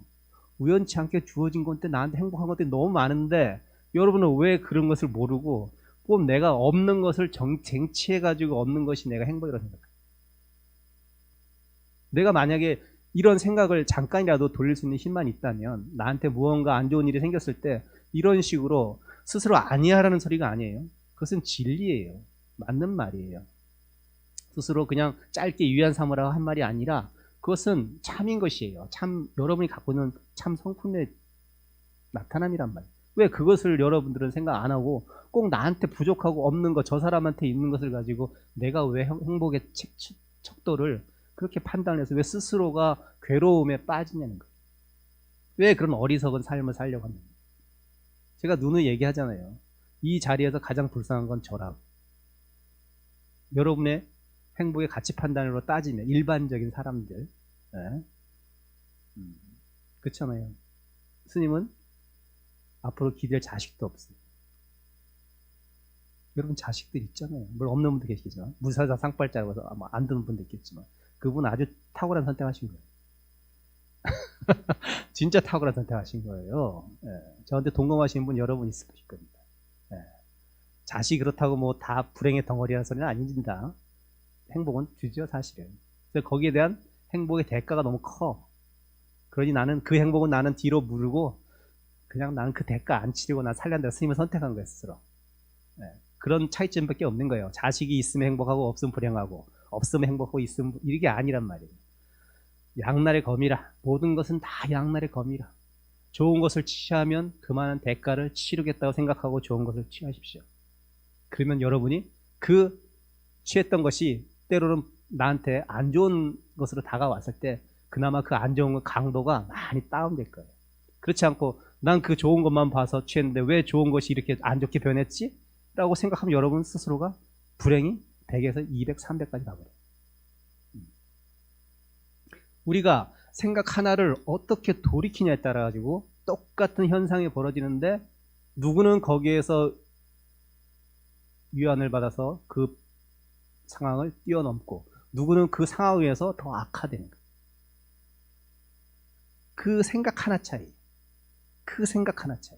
우연치 않게 주어진 건데 나한테 행복한 것들이 너무 많은데 여러분은 왜 그런 것을 모르고 꼭 내가 없는 것을 쟁취해가지고 없는 것이 내가 행복이라고 생각해요. 내가 만약에 이런 생각을 잠깐이라도 돌릴 수 있는 힘만 있다면 나한테 무언가 안 좋은 일이 생겼을 때 이런 식으로 스스로 아니야라는 소리가 아니에요. 그것은 진리예요. 맞는 말이에요. 스스로 그냥 짧게 위안 삼으라고 한 말이 아니라 그것은 참인 것이에요. 참, 여러분이 갖고 있는 참 성품의 나타남이란 말이에요. 왜 그것을 여러분들은 생각 안 하고 꼭 나한테 부족하고 없는 것, 저 사람한테 있는 것을 가지고 내가 왜 행복의 척도를 그렇게 판단해서 왜 스스로가 괴로움에 빠지냐는 거예요. 왜 그런 어리석은 삶을 살려고 합니까? 제가 누누이 얘기하잖아요. 이 자리에서 가장 불쌍한 건 저라고. 여러분의 행복의 가치 판단으로 따지면 일반적인 사람들, 예? 그렇잖아요. 스님은 앞으로 기댈 자식도 없어요. 여러분 자식들 있잖아요. 물론 없는 분도 계시겠지만 무사자 상팔자라고 해서 아마 안 듣는 분도 있겠지만 그분 아주 탁월한 선택하신 거예요. 진짜 탁월한 선택하신 거예요. 예. 저한테 동감하시는 분 여러분 있을 겁니다. 예. 자식 그렇다고 뭐 다 불행의 덩어리라는 소리는 아닙니다. 행복은 주죠, 사실은. 그래서 거기에 대한 행복의 대가가 너무 커. 그러니 나는 그 행복은 나는 뒤로 물고 그냥 나는 그 대가 안 치르고 난 살려한다고 스님을 선택한 거예요, 스스로. 예. 그런 차이점밖에 없는 거예요. 자식이 있으면 행복하고 없으면 불행하고 없으면 행복하고 있으면 이게 아니란 말이에요. 양날의 검이라. 모든 것은 다 양날의 검이라. 좋은 것을 취하면 그만한 대가를 치르겠다고 생각하고 좋은 것을 취하십시오. 그러면 여러분이 그 취했던 것이 때로는 나한테 안 좋은 것으로 다가왔을 때 그나마 그 안 좋은 강도가 많이 다운될 거예요. 그렇지 않고 난 그 좋은 것만 봐서 취했는데 왜 좋은 것이 이렇게 안 좋게 변했지? 라고 생각하면 여러분 스스로가 불행이 100에서 200, 300까지 가버려요. 우리가 생각 하나를 어떻게 돌이키냐에 따라 가지고 똑같은 현상이 벌어지는데 누구는 거기에서 위안을 받아서 그 상황을 뛰어넘고 누구는 그 상황에 의해서 더 악화되는 거예요. 그 생각 하나 차이. 그 생각 하나 차이.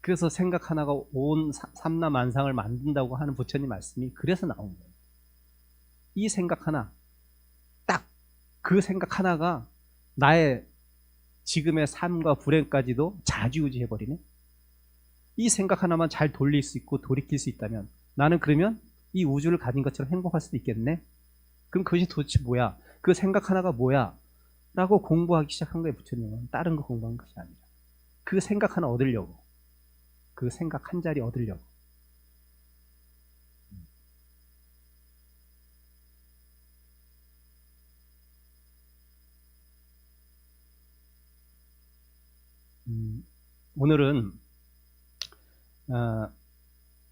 그래서 생각 하나가 온 삼라만상을 만든다고 하는 부처님 말씀이 그래서 나온 거예요. 이 생각 하나, 딱 그 생각 하나가 나의 지금의 삶과 불행까지도 좌지우지해버리네. 이 생각 하나만 잘 돌릴 수 있고 돌이킬 수 있다면 나는 그러면 이 우주를 가진 것처럼 행복할 수도 있겠네. 그럼 그것이 도대체 뭐야? 그 생각 하나가 뭐야? 라고 공부하기 시작한 거예요. 부처님은 다른 거 공부한 것이 아니라 그 생각 하나 얻으려고, 그 생각 한 자리 얻으려고. 오늘은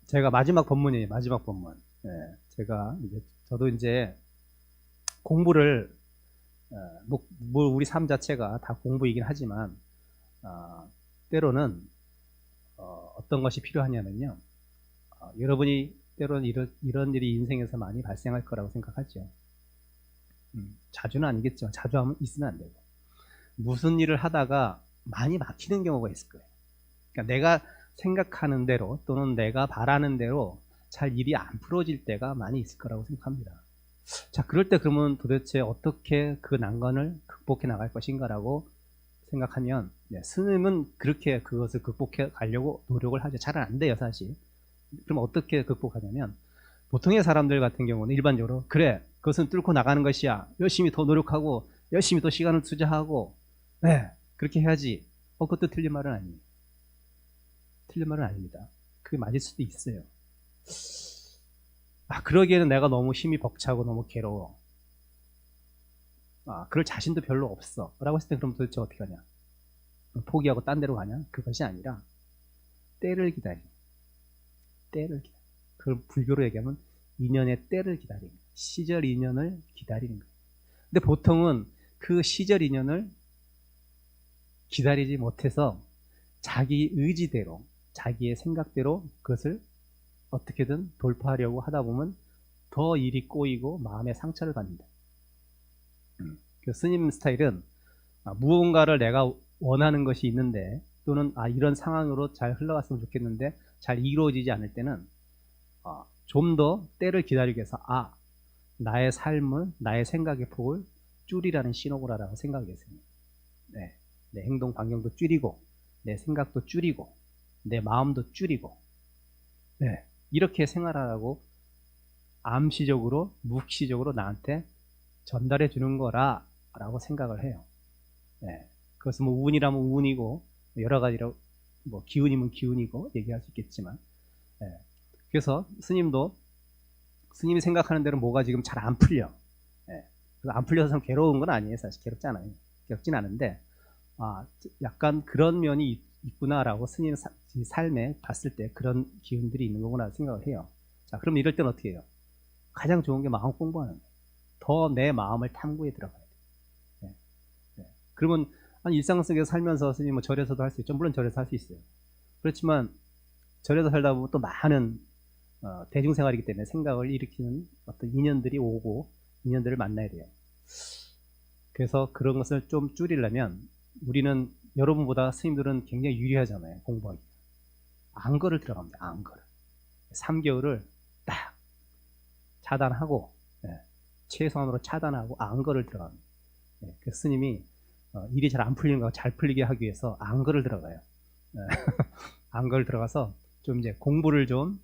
제가 마지막 법문이에요. 마지막 법문. 예, 제가 이제 저도 이제 공부를 뭐 우리 삶 자체가 다 공부이긴 하지만 때로는 어떤 것이 필요하냐면요. 여러분이 때로는 이런 일이 인생에서 많이 발생할 거라고 생각하죠. 자주는 아니겠죠. 자주 하면 있으면 안 되고 무슨 일을 하다가 많이 막히는 경우가 있을 거예요. 그러니까 내가 생각하는 대로 또는 내가 바라는 대로 잘 일이 안 풀어질 때가 많이 있을 거라고 생각합니다. 자, 그럴 때 그러면 도대체 어떻게 그 난관을 극복해 나갈 것인가라고 생각하면 스님은 그렇게 그것을 극복해 가려고 노력을 하죠. 잘은 안 돼요, 사실. 그럼 어떻게 극복하냐면 보통의 사람들 같은 경우는 일반적으로 그래, 그것은 뚫고 나가는 것이야. 열심히 더 노력하고 열심히 더 시간을 투자하고 그렇게 해야지. 그것도 틀린 말은 아니에요. 틀린 말은 아닙니다. 그게 맞을 수도 있어요. 그러기에는 내가 너무 힘이 벅차고 너무 괴로워. 그럴 자신도 별로 없어. 라고 했을 때 그럼 도대체 어떻게 하냐? 포기하고 딴 데로 가냐? 그것이 아니라 때를 기다려. 때를 기다려. 그걸 불교로 얘기하면 인연의 때를 기다리는 거예요. 시절 인연을 기다리는 거예요. 근데 보통은 그 시절 인연을 기다리지 못해서 자기 의지대로, 자기의 생각대로 그것을 어떻게든 돌파하려고 하다 보면 더 일이 꼬이고 마음의 상처를 받는다. 그 스님 스타일은 무언가를 내가 원하는 것이 있는데 또는 이런 상황으로 잘 흘러갔으면 좋겠는데 잘 이루어지지 않을 때는 좀 더 때를 기다리기 위해서 나의 삶을, 나의 생각의 폭을 줄이라는 신호구라라고 생각하겠습니다. 내 행동 반경도 줄이고 내 생각도 줄이고 내 마음도 줄이고 이렇게 생활하라고 암시적으로 묵시적으로 나한테 전달해 주는 거라 라고 생각을 해요. 그것은 뭐 운이라면 운이고 여러 가지로 뭐 기운이면 기운이고 얘기할 수 있겠지만 그래서 스님이 생각하는 대로 뭐가 지금 잘 안 풀려. 안 풀려서 괴로운 건 아니에요. 사실 괴롭지 않아요. 괴롭진 않은데 약간 그런 면이 있구나라고 스님 삶에 봤을 때 그런 기운들이 있는 거구나 생각을 해요. 자, 그럼 이럴 땐 어떻게 해요? 가장 좋은 게 마음 공부하는 거예요. 더 내 마음을 탐구에 들어가야 돼요. 네. 네. 그러면 일상 속에서 살면서 스님 뭐 절에서도 할 수 있죠. 물론 절에서 할 수 있어요. 그렇지만 절에서 살다 보면 또 많은 대중생활이기 때문에 생각을 일으키는 어떤 인연들이 오고 인연들을 만나야 돼요. 그래서 그런 것을 좀 줄이려면 우리는 여러분보다 스님들은 굉장히 유리하잖아요. 공부하기. 안거를 들어갑니다. 안거를. 3개월을 딱 차단하고 최소한으로 차단하고 안거를 들어갑니다. 그래서 스님이 일이 잘 안 풀리는 거 잘 풀리게 하기 위해서 안거를 들어가요. 안거를 들어가서 좀 이제 공부를 좀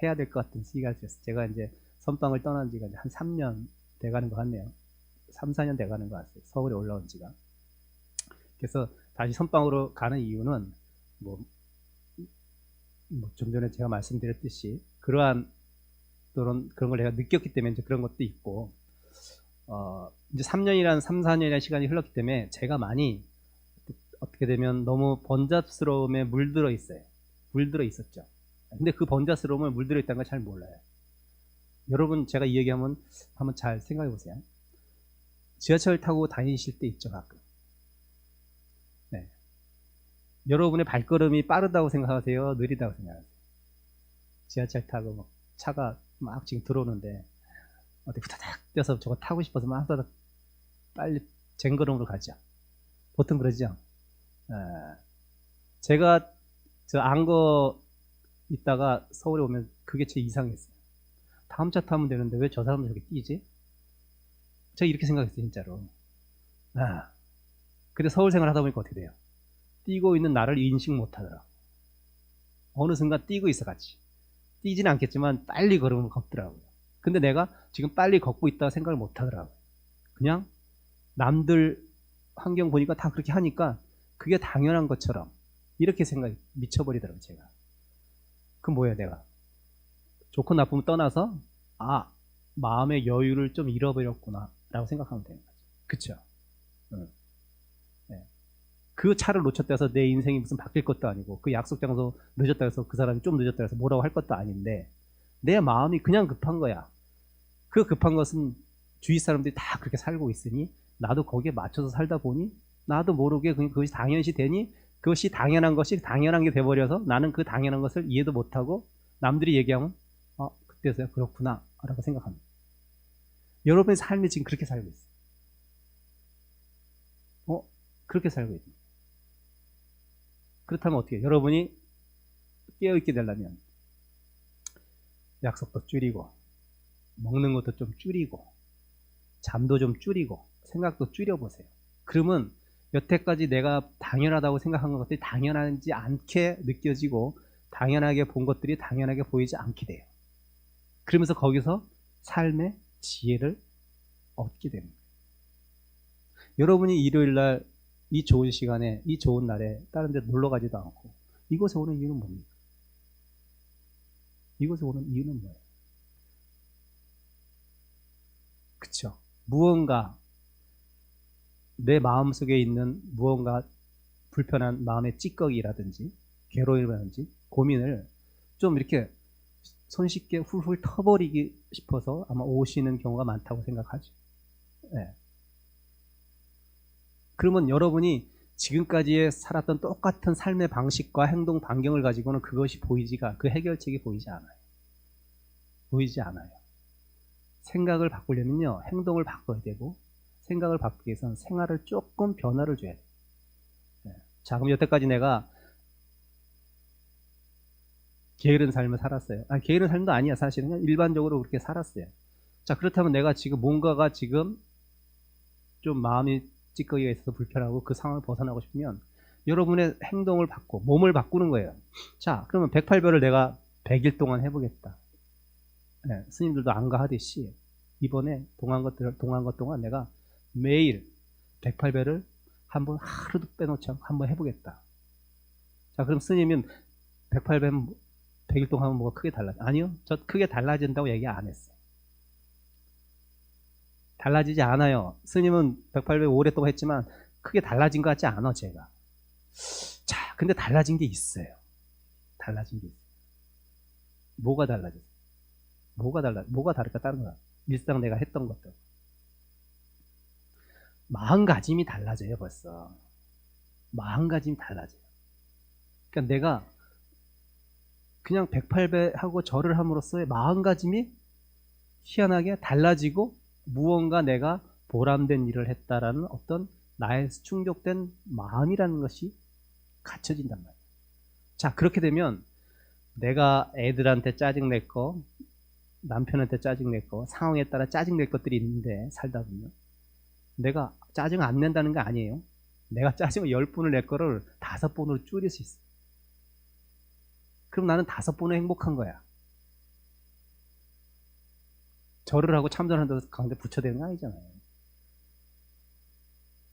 해야 될 것 같은 시기가 됐어요. 제가 이제 선방을 떠난 지가 한 3년 돼가는 것 같네요. 3, 4년 돼가는 것 같아요. 서울에 올라온 지가. 그래서 다시 선방으로 가는 이유는 좀 전에 제가 말씀드렸듯이 그런 걸 내가 느꼈기 때문에 이제 그런 것도 있고, 이제 3, 4년이라는 시간이 흘렀기 때문에 제가 많이 어떻게 되면 너무 번잡스러움에 물들어 있어요. 물들어 있었죠. 근데 그 번잡스러움을 물들어 있다는 걸 잘 몰라요. 여러분, 제가 이 얘기하면 한번 잘 생각해 보세요. 지하철 타고 다니실 때 있죠, 가끔. 네. 여러분의 발걸음이 빠르다고 생각하세요? 느리다고 생각하세요? 지하철 타고 차가 막 지금 들어오는데 어디 후다닥 뛰어서 저거 타고 싶어서 막 후다닥 빨리 쟁걸음으로 가죠. 보통 그러죠. 제가 저 안거 있다가 서울에 오면 그게 제 이상했어요. 다음 차 타면 되는데 왜 저 사람은 저렇게 뛰지? 제가 이렇게 생각했어요, 진짜로. 근데 서울 생활 하다 보니까 어떻게 돼요? 뛰고 있는 나를 인식 못 하더라고. 어느 순간 뛰고 있어가지. 뛰지는 않겠지만 빨리 걸으면 걷더라고요. 근데 내가 지금 빨리 걷고 있다 생각을 못 하더라고요. 그냥 남들 환경 보니까 다 그렇게 하니까 그게 당연한 것처럼 이렇게 생각이 미쳐버리더라고요, 제가. 그럼 뭐예요, 내가? 좋고 나쁨을 떠나서 마음의 여유를 좀 잃어버렸구나 라고 생각하면 되는 거죠. 그쵸? 네. 그 차를 놓쳤다 해서 내 인생이 무슨 바뀔 것도 아니고, 그 약속 장소 늦었다 해서 그 사람이 좀 늦었다 해서 뭐라고 할 것도 아닌데, 내 마음이 그냥 급한 거야. 그 급한 것은 주위 사람들이 다 그렇게 살고 있으니 나도 거기에 맞춰서 살다 보니 나도 모르게 그것이 당연시 되니 그것이 당연한 것이 당연한 게 돼버려서 나는 그 당연한 것을 이해도 못하고 남들이 얘기하면 그때서야 그렇구나 라고 생각합니다. 여러분의 삶이 지금 그렇게 살고 있어요. 그렇게 살고 있습니다. 그렇다면 어떻게 해요? 여러분이 깨어있게 되려면 약속도 줄이고 먹는 것도 좀 줄이고 잠도 좀 줄이고 생각도 줄여보세요. 그러면 여태까지 내가 당연하다고 생각한 것들이 당연하지 않게 느껴지고 당연하게 본 것들이 당연하게 보이지 않게 돼요. 그러면서 거기서 삶의 지혜를 얻게 됩니다. 여러분이 일요일날 이 좋은 시간에 이 좋은 날에 다른 데 놀러 가지도 않고 이곳에 오는 이유는 뭡니까? 이곳에 오는 이유는 뭐예요? 그쵸? 무언가 내 마음속에 있는 무언가 불편한 마음의 찌꺼기라든지 괴로움이라든지 고민을 좀 이렇게 손쉽게 훌훌 터버리기 싶어서 아마 오시는 경우가 많다고 생각하죠. 네. 그러면 여러분이 지금까지 살았던 똑같은 삶의 방식과 행동 반경을 가지고는 그것이 그 해결책이 보이지 않아요. 보이지 않아요. 생각을 바꾸려면요, 행동을 바꿔야 되고, 생각을 바꾸기 위해서는 생활을 조금 변화를 줘야 돼요. 네. 자, 그럼 여태까지 내가 게으른 삶을 살았어요. 게으른 삶도 아니야, 사실은. 그냥 일반적으로 그렇게 살았어요. 자, 그렇다면 내가 지금 뭔가가 지금 좀 마음이 찌꺼기가 있어서 불편하고 그 상황을 벗어나고 싶으면 여러분의 행동을 몸을 바꾸는 거예요. 자, 그러면 108별을 내가 100일 동안 해보겠다. 네, 스님들도 안가하듯이 이번에 동안 것 동안 내가 매일 108배를 한번 하루도 빼놓지 않고 한번 해보겠다. 자, 그럼 스님은 108배는 100일 동안 하면 뭐가 크게 달라져? 아니요. 저 크게 달라진다고 얘기 안 했어요. 달라지지 않아요. 스님은 108배 오랫동안 했지만 크게 달라진 것 같지 않아, 제가. 자, 근데 달라진 게 있어요. 달라진 게 있어요. 뭐가 달라졌어? 뭐가 다를까? 다른 거야. 일상 내가 했던 것들. 마음가짐이 달라져요, 벌써. 마음가짐이 달라져요. 그러니까 내가 그냥 108배 하고 절을 함으로써의 마음가짐이 희한하게 달라지고 무언가 내가 보람된 일을 했다라는 어떤 나의 충족된 마음이라는 것이 갖춰진단 말이에요. 자, 그렇게 되면 내가 애들한테 짜증낼 거, 남편한테 짜증낼 거, 상황에 따라 짜증낼 것들이 있는데 살다 보면 내가 짜증 안 낸다는 게 아니에요. 내가 짜증을 10번을 낼 거를 5번으로 줄일 수 있어. 그럼 나는 5번은 행복한 거야. 절을 하고 참선한다고 가운데 붙여대는 거 아니잖아요.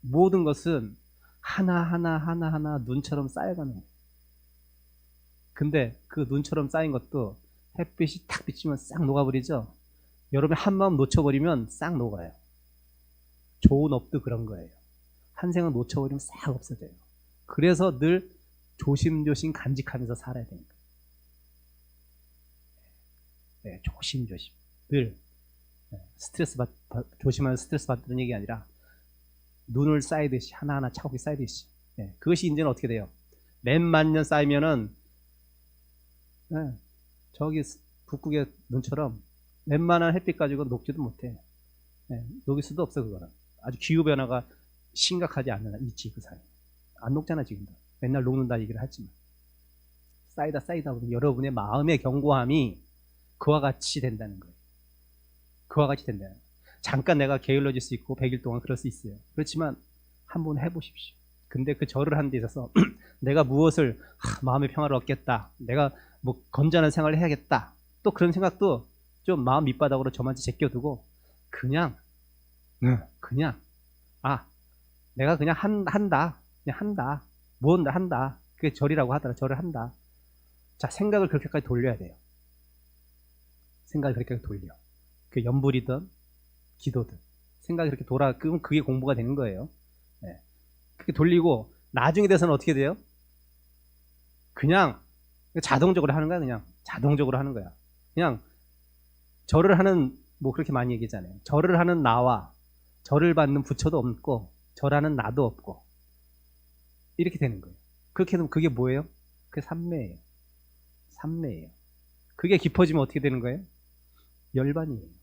모든 것은 하나하나 눈처럼 쌓여가는 거예요. 근데 그 눈처럼 쌓인 것도 햇빛이 탁 비치면 싹 녹아버리죠. 여러분이 한마음 놓쳐버리면 싹 녹아요. 좋은 업도 그런 거예요. 한 생각 놓쳐버리면 싹 없어져요. 그래서 늘 조심조심 간직하면서 살아야 되는 거예요. 네, 조심조심. 늘 조심하면서 스트레스 받는 얘기 아니라 눈을 쌓이듯이 하나하나 차곡히 쌓이듯이. 네, 그것이 이제는 어떻게 돼요? 몇만 년 쌓이면은 네, 저기 북극의 눈처럼 웬만한 햇빛 가지고 녹지도 못해. 네, 녹일 수도 없어. 그거는 아주 기후변화가 심각하지 않는 이치 그 사이 안 녹잖아. 지금도 맨날 녹는다 얘기를 하지만 쌓이다 보면 여러분의 마음의 견고함이 그와 같이 된다는 거예요. 그와 같이 된다는 거예요. 잠깐 내가 게을러질 수 있고 100일 동안 그럴 수 있어요. 그렇지만 한번 해보십시오. 근데 그 절을 하는 데 있어서 내가 무엇을 마음의 평화를 얻겠다, 내가 뭐 건전한 생활을 해야겠다, 또 그런 생각도 좀 마음 밑바닥으로 저만치 제껴두고 그냥 내가 그냥 한다. 뭐 한다. 그게 절이라고 하더라. 절을 한다. 자, 생각을 그렇게까지 돌려야 돼요. 생각을 그렇게 돌려. 그 염불이든 기도든 생각이 그렇게 그럼 그게 공부가 되는 거예요. 네. 그렇게 돌리고 나중에 돼서는 어떻게 돼요? 그냥 자동적으로 하는 거야. 그냥 자동적으로 하는 거야. 그냥 절을 하는 뭐 그렇게 많이 얘기잖아요. 절을 하는 나와 절을 받는 부처도 없고 절하는 나도 없고 이렇게 되는 거예요. 그렇게 되면 그게 뭐예요? 그게 삼매예요. 삼매예요. 그게 깊어지면 어떻게 되는 거예요? 열반이에요.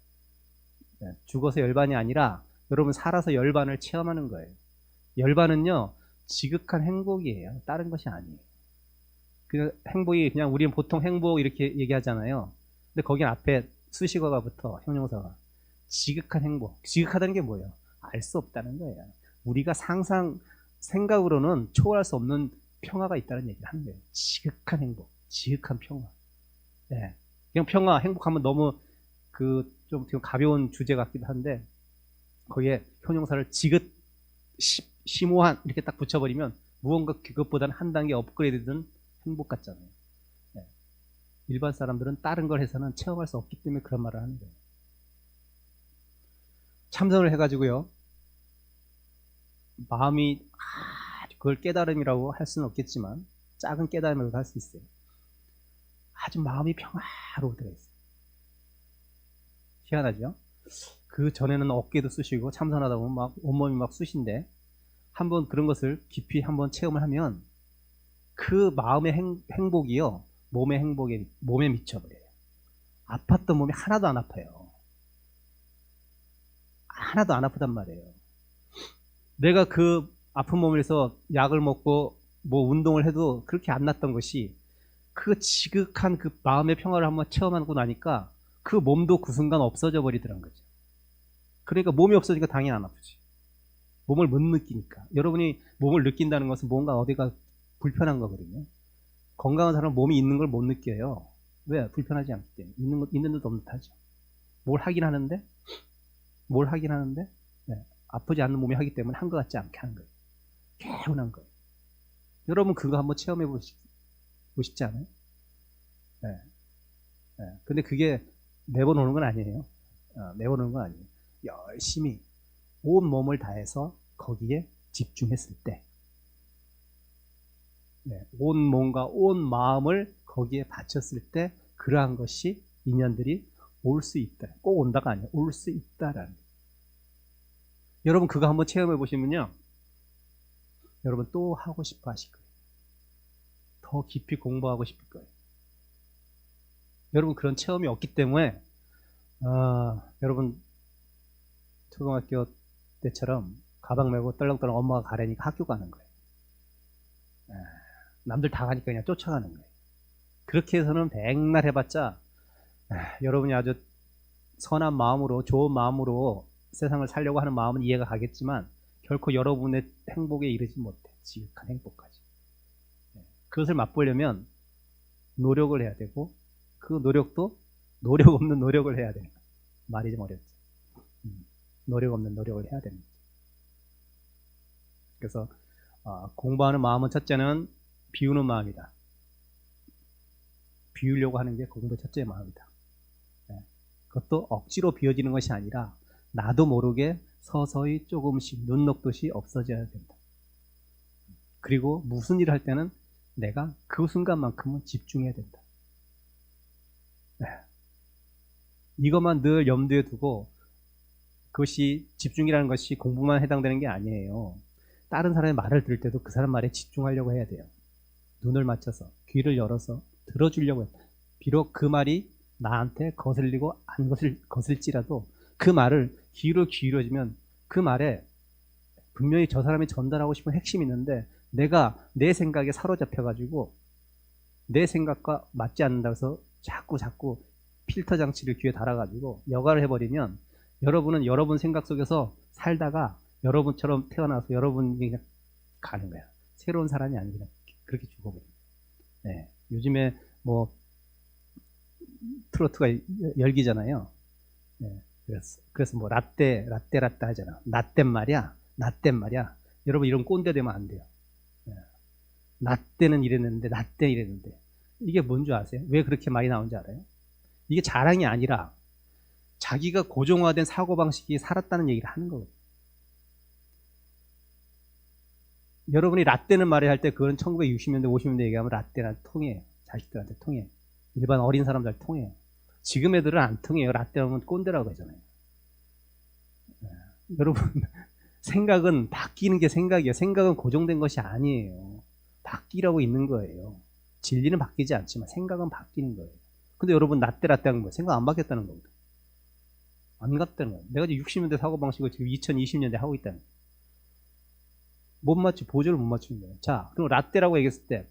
죽어서 열반이 아니라 여러분 살아서 열반을 체험하는 거예요. 열반은요 지극한 행복이에요. 다른 것이 아니에요. 그 행복이 그냥 우리는 보통 행복 이렇게 얘기하잖아요. 근데 거기 앞에 수식어가 붙어. 형용사가. 지극한 행복. 지극하다는 게 뭐예요? 알 수 없다는 거예요. 우리가 생각으로는 초월할 수 없는 평화가 있다는 얘기를 하는 거예요. 지극한 행복, 지극한 평화. 네. 그냥 평화, 행복하면 너무 좀 가벼운 주제 같기도 한데 거기에 형용사를 지긋, 심오한 이렇게 딱 붙여버리면 무언가 그것보다는 한 단계 업그레이드된 행복 같잖아요. 네. 일반 사람들은 다른 걸 해서는 체험할 수 없기 때문에 그런 말을 하는 거예요. 참선을 해가지고요. 마음이 그걸 깨달음이라고 할 수는 없겠지만 작은 깨달음이라고 할 수 있어요. 아주 마음이 평화로워져 있어요. 희한하죠? 그 전에는 어깨도 쑤시고 참선하다 보면 막 온몸이 막 쑤신데 한번 그런 것을 깊이 한번 체험을 하면 그 마음의 행복이요 몸에 미쳐버려요. 아팠던 몸이 하나도 안 아파요. 하나도 안 아프단 말이에요. 내가 그 아픈 몸에서 약을 먹고 뭐 운동을 해도 그렇게 안 났던 것이 그 지극한 그 마음의 평화를 한번 체험하고 나니까 그 몸도 그 순간 없어져 버리더란 거죠. 그러니까 몸이 없어지니까 당연히 안 아프지. 몸을 못 느끼니까. 여러분이 몸을 느낀다는 것은 뭔가 어디가 불편한 거거든요. 건강한 사람은 몸이 있는 걸 못 느껴요. 왜? 불편하지 않기 때문에. 있는 듯 없는 듯 하죠. 뭘 하긴 하는데 네. 아프지 않는 몸이 하기 때문에 한 것 같지 않게 하는 거예요. 개운한 거예요. 여러분 그거 한번 체험해 보시지 않아요? 네. 네. 근데 그게 매번 오는 건 아니에요. 매번 오는 건 아니에요. 열심히 온 몸을 다해서 거기에 집중했을 때 네. 온 몸과 온 마음을 거기에 바쳤을 때 그러한 것이 인연들이 올 수 있다. 꼭 온다가 아니야. 올 수 있다라는. 여러분 그거 한번 체험해 보시면요. 여러분 또 하고 싶어 하실 거예요. 더 깊이 공부하고 싶을 거예요. 여러분 그런 체험이 없기 때문에 여러분 초등학교 때처럼 가방 메고 떨렁떨렁 엄마가 가라니까 학교 가는 거예요. 남들 다 가니까 그냥 쫓아가는 거예요. 그렇게 해서는 백날 해봤자 여러분이 아주 선한 마음으로 좋은 마음으로 세상을 살려고 하는 마음은 이해가 가겠지만 결코 여러분의 행복에 이르지 못해. 지극한 행복까지. 그것을 맛보려면 노력을 해야 되고 그 노력도 노력 없는 노력을 해야 되는 거예요. 말이 좀 어렵죠. 노력 없는 노력을 해야 됩니다. 그래서 공부하는 마음은 첫째는 비우는 마음이다. 비우려고 하는 게 공부의 첫째 마음이다. 그것도 억지로 비워지는 것이 아니라 나도 모르게 서서히 조금씩 눈 녹듯이 없어져야 된다. 그리고 무슨 일을 할 때는 내가 그 순간만큼은 집중해야 된다. 이것만 늘 염두에 두고 그것이 집중이라는 것이 공부만 해당되는 게 아니에요. 다른 사람의 말을 들을 때도 그 사람 말에 집중하려고 해야 돼요. 눈을 맞춰서 귀를 열어서 들어주려고 해요. 비록 그 말이 나한테 거슬리고 안 거슬지라도 그 말을 귀로 기울여지면 그 말에 분명히 저 사람이 전달하고 싶은 핵심이 있는데 내가 내 생각에 사로잡혀가지고 내 생각과 맞지 않는다고 해서 자꾸 필터 장치를 귀에 달아가지고 여과를 해버리면 여러분은 여러분 생각 속에서 살다가 여러분처럼 태어나서 여러분이 그냥 가는 거야. 새로운 사람이 아니고 그냥 그렇게 죽어버립니다. 네. 요즘에 뭐 트로트가 열기잖아요. 네. 그래서 뭐 라떼 하잖아. 나 땐 말이야. 여러분 이런 꼰대 되면 안 돼요. 네. 나 때는 이랬는데 나 때 이랬는데 이게 뭔지 아세요? 왜 그렇게 말이 나온지 알아요? 이게 자랑이 아니라 자기가 고정화된 사고방식이 살았다는 얘기를 하는 거거든요. 여러분이 라떼는 말을 할 때 그건 1960년대 50년대 얘기하면 라떼는 통해요. 자식들한테 통해요. 일반 어린 사람들 통해요. 지금 애들은 안 통해요. 라떼 하면 꼰대라고 하잖아요. 여러분 생각은 바뀌는 게 생각이에요. 생각은 고정된 것이 아니에요. 바뀌라고 있는 거예요. 진리는 바뀌지 않지만 생각은 바뀌는 거예요. 근데 여러분 라떼 하는 거예요. 생각 안 바뀌었다는 겁니다. 안 갔다는 거예요. 내가 지금 60년대 사고방식을 지금 2020년대 하고 있다는 거예요. 못 맞추, 보조를 못 맞추는 거예요. 자, 그럼 라떼라고 얘기했을 때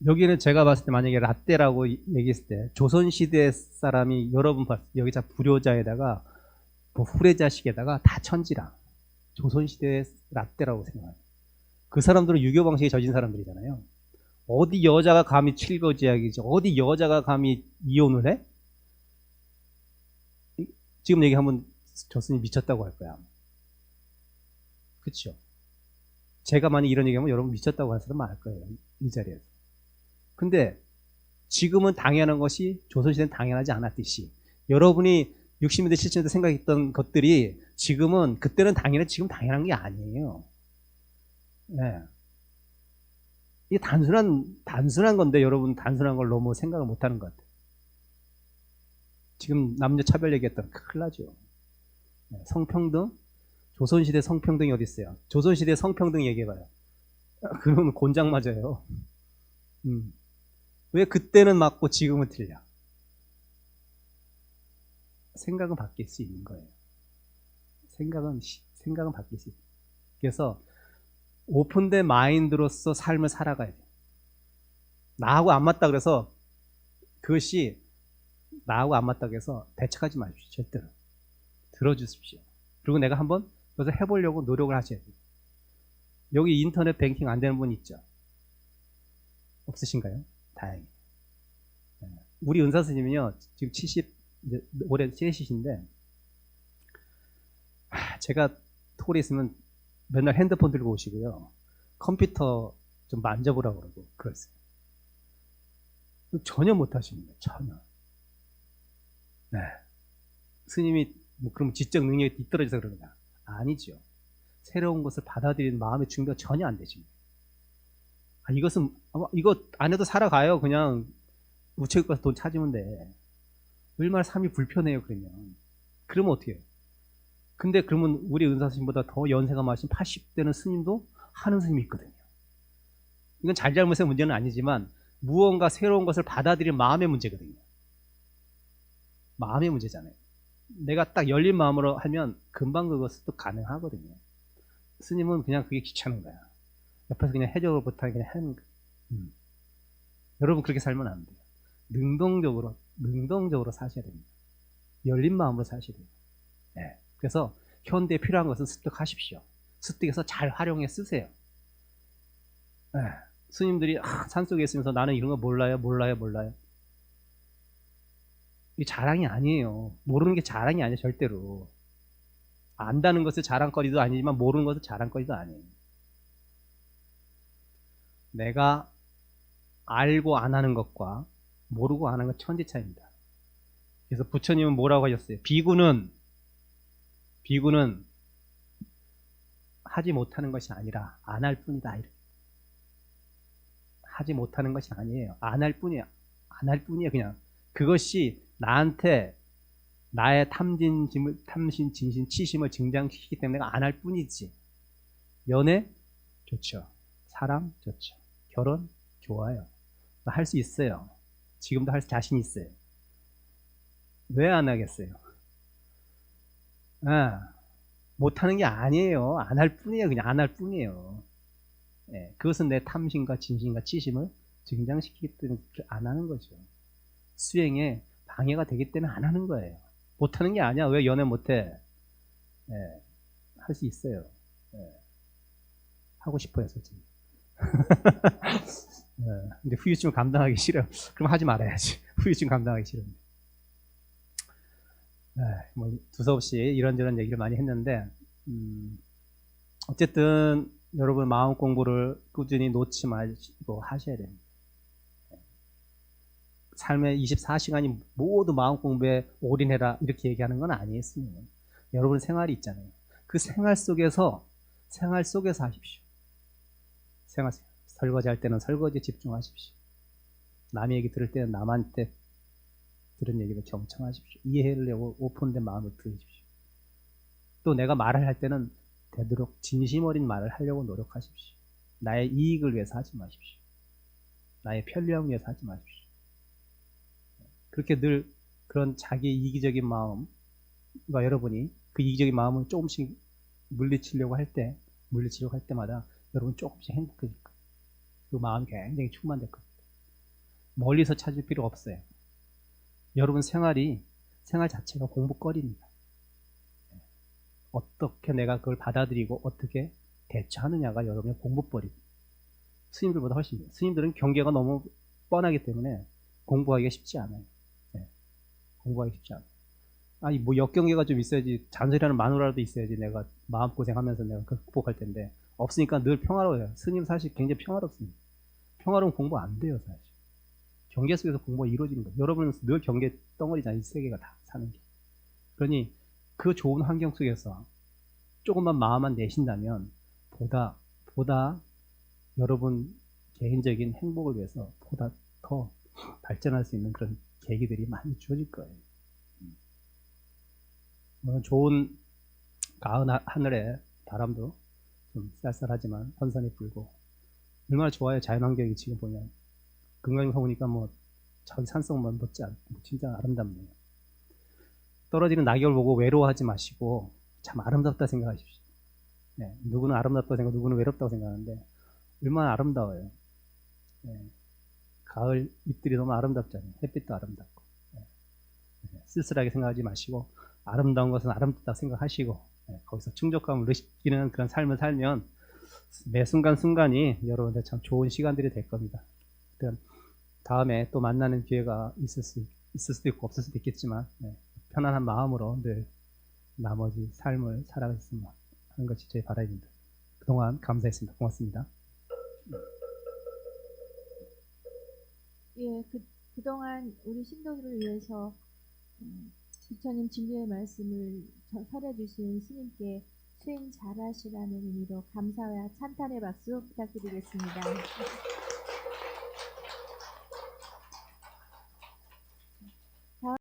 여기는 제가 봤을 때 만약에 라떼라고 얘기했을 때 조선시대 사람이 여러분 봤을 때 여기 자 불효자에다가 뭐 후레자식에다가 다 천지라 조선시대의 라떼라고 생각해요. 그 사람들은 유교 방식에 젖은 사람들이잖아요. 어디 여자가 감히 칠거지약이지 어디 여자가 감히 이혼을 해? 지금 얘기하면 조선이 미쳤다고 할 거야. 그렇죠? 제가 만약 이런 얘기하면 여러분 미쳤다고 할 사람 많을 거예요. 이 자리에서. 근데 지금은 당연한 것이 조선시대는 당연하지 않았듯이 여러분이 60년대 70년대 생각했던 것들이 지금은 그때는 당연해 지금 당연한 게 아니에요. 네. 이게 단순한 건데 여러분 단순한 걸 너무 생각을 못하는 것 같아요. 지금 남녀 차별 얘기했던 큰일 나죠. 네. 성평등 조선시대 성평등이 어디 있어요? 조선시대 성평등 얘기해봐요. 그러면 곤장 맞아요. 왜 그때는 맞고 지금은 틀려? 생각은 바뀔 수 있는 거예요. 생각은 바뀔 수 있어요. 그래서 오픈된 마인드로서 삶을 살아가야 돼요. 나하고 안 맞다 그래서 그것이 나하고 안 맞다 그래서 대책하지 마십시오. 절대로. 들어주십시오. 그리고 내가 한번 그래서 해보려고 노력을 하셔야 돼요. 여기 인터넷 뱅킹 안 되는 분 있죠? 없으신가요? 다행히. 우리 은사 스님은요, 지금 70, 올해 70이신데, 제가 톨에 있으면 맨날 핸드폰 들고 오시고요. 컴퓨터 좀 만져보라고 그러고, 그랬어요. 전혀 못 하십니다. 전혀. 네. 스님이, 뭐, 그럼 지적 능력이 뒤떨어져서 그러느냐? 아니죠. 새로운 것을 받아들이는 마음의 준비가 전혀 안 되십니다. 이것은, 이거 안 해도 살아가요. 그냥, 우체국 가서 돈 찾으면 돼. 얼마나 삶이 불편해요, 그러면. 그러면 어떻게 해요? 근데 그러면 우리 은사스님보다 더 연세가 많으신 80대는 스님도 하는 스님이 있거든요. 이건 잘잘못의 문제는 아니지만 무언가 새로운 것을 받아들이는 마음의 문제거든요. 마음의 문제잖아요. 내가 딱 열린 마음으로 하면 금방 그것도 가능하거든요. 스님은 그냥 그게 귀찮은 거야. 옆에서 그냥 해줘도 못하게 그냥 하는 거야. 여러분 그렇게 살면 안 돼요. 능동적으로 사셔야 됩니다. 열린 마음으로 사셔야 돼요. 네. 그래서 현대에 필요한 것은 습득하십시오. 습득해서 잘 활용해 쓰세요. 네. 스님들이 산속에 있으면서 나는 이런 거 몰라요. 이게 자랑이 아니에요. 모르는 게 자랑이 아니에요. 절대로. 안다는 것은 자랑거리도 아니지만 모르는 것은 자랑거리도 아니에요. 내가 알고 안 하는 것과 모르고 안 하는 것 천지 차이입니다. 그래서 부처님은 뭐라고 하셨어요? 비구는 하지 못하는 것이 아니라 안 할 뿐이다. 하지 못하는 것이 아니에요. 안 할 뿐이에요. 그냥. 그것이 나한테 나의 탐심, 진심, 치심을 증장시키기 때문에 내가 안 할 뿐이지. 연애? 좋죠. 사랑? 좋죠. 결혼? 좋아요. 할 수 있어요. 지금도 할 자신 있어요. 왜 안 하겠어요? 못하는 게 아니에요. 안 할 뿐이에요. 그냥 안 할 뿐이에요. 네, 그것은 내 탐심과 진심과 치심을 증장시키기 때문에 안 하는 거죠. 수행에 방해가 되기 때문에 안 하는 거예요. 못하는 게 아니야. 왜 연애 못해? 네, 할 수 있어요. 네, 하고 싶어요, 솔직히. 네, 근데 후유증을 감당하기 싫어요. 그럼 하지 말아야지. 후유증 감당하기 싫은데. 네, 뭐 두서없이 이런저런 얘기를 많이 했는데, 어쨌든 여러분 마음 공부를 꾸준히 놓지 말고 하셔야 됩니다. 삶의 24시간이 모두 마음 공부에 올인해라 이렇게 얘기하는 건 아니에요. 스님은. 여러분 생활이 있잖아요. 그 생활 속에서 하십시오. 설거지 할 때는 설거지에 집중하십시오. 남의 얘기 들을 때는 남한테 들은 얘기를 경청하십시오. 이해를 내고 오픈된 마음을 들으십시오. 또 내가 말을 할 때는 되도록 진심 어린 말을 하려고 노력하십시오. 나의 이익을 위해서 하지 마십시오. 나의 편리함을 위해서 하지 마십시오. 그렇게 늘 그런 자기 이기적인 마음과 여러분이 그 이기적인 마음을 조금씩 물리치려고 할 때마다 여러분 조금씩 행복해질 거예요. 그 마음이 굉장히 충만될 겁니다. 멀리서 찾을 필요 없어요. 여러분 생활 자체가 공부거리입니다. 어떻게 내가 그걸 받아들이고 어떻게 대처하느냐가 여러분의 공부거리입니다. 스님들보다 훨씬 돼요. 스님들은 경계가 너무 뻔하기 때문에 공부하기가 쉽지 않아요. 네. 공부하기 쉽지 않아요. 아니 뭐 역경계가 좀 있어야지, 잔소리하는 마누라라도 있어야지 내가 마음고생하면서 내가 극복할 텐데 없으니까 늘 평화로워요. 스님 사실 굉장히 평화롭습니다. 평화로운 공부 안 돼요. 사실 경계 속에서 공부가 이루어지는 거예요. 여러분은 늘 경계 덩어리잖아요. 이 세계가 다 사는 게. 그러니 그 좋은 환경 속에서 조금만 마음만 내신다면 보다 여러분 개인적인 행복을 위해서 보다 더 발전할 수 있는 그런 계기들이 많이 주어질 거예요. 좋은 가을 하늘에 바람도 좀 쌀쌀하지만 선선히 불고 얼마나 좋아요. 자연환경이 지금 보면 금강산 오니까 뭐 저기 산속만 못지 않고 진짜 아름답네요. 떨어지는 낙엽을 보고 외로워하지 마시고 참 아름답다 생각하십시오. 네, 누구는 아름답다고 생각하고 누구는 외롭다고 생각하는데 얼마나 아름다워요. 네, 가을 잎들이 너무 아름답잖아요. 햇빛도 아름답고. 네, 쓸쓸하게 생각하지 마시고 아름다운 것은 아름답다고 생각하시고 거기서 충족감을 느끼는 그런 삶을 살면 매 순간순간이 여러분들 참 좋은 시간들이 될 겁니다. 다음에 또 만나는 기회가 있을 수도 있고 없을 수도 있겠지만 편안한 마음으로 늘 나머지 삶을 살아갔으면 하는 것이 제 바람입니다. 그동안 감사했습니다. 고맙습니다. 예, 그동안 우리 신도들을 위해서 부처님 진료의 말씀을 설해주신 스님께 수행 잘하시라는 의미로 감사와 찬탄의 박수 부탁드리겠습니다.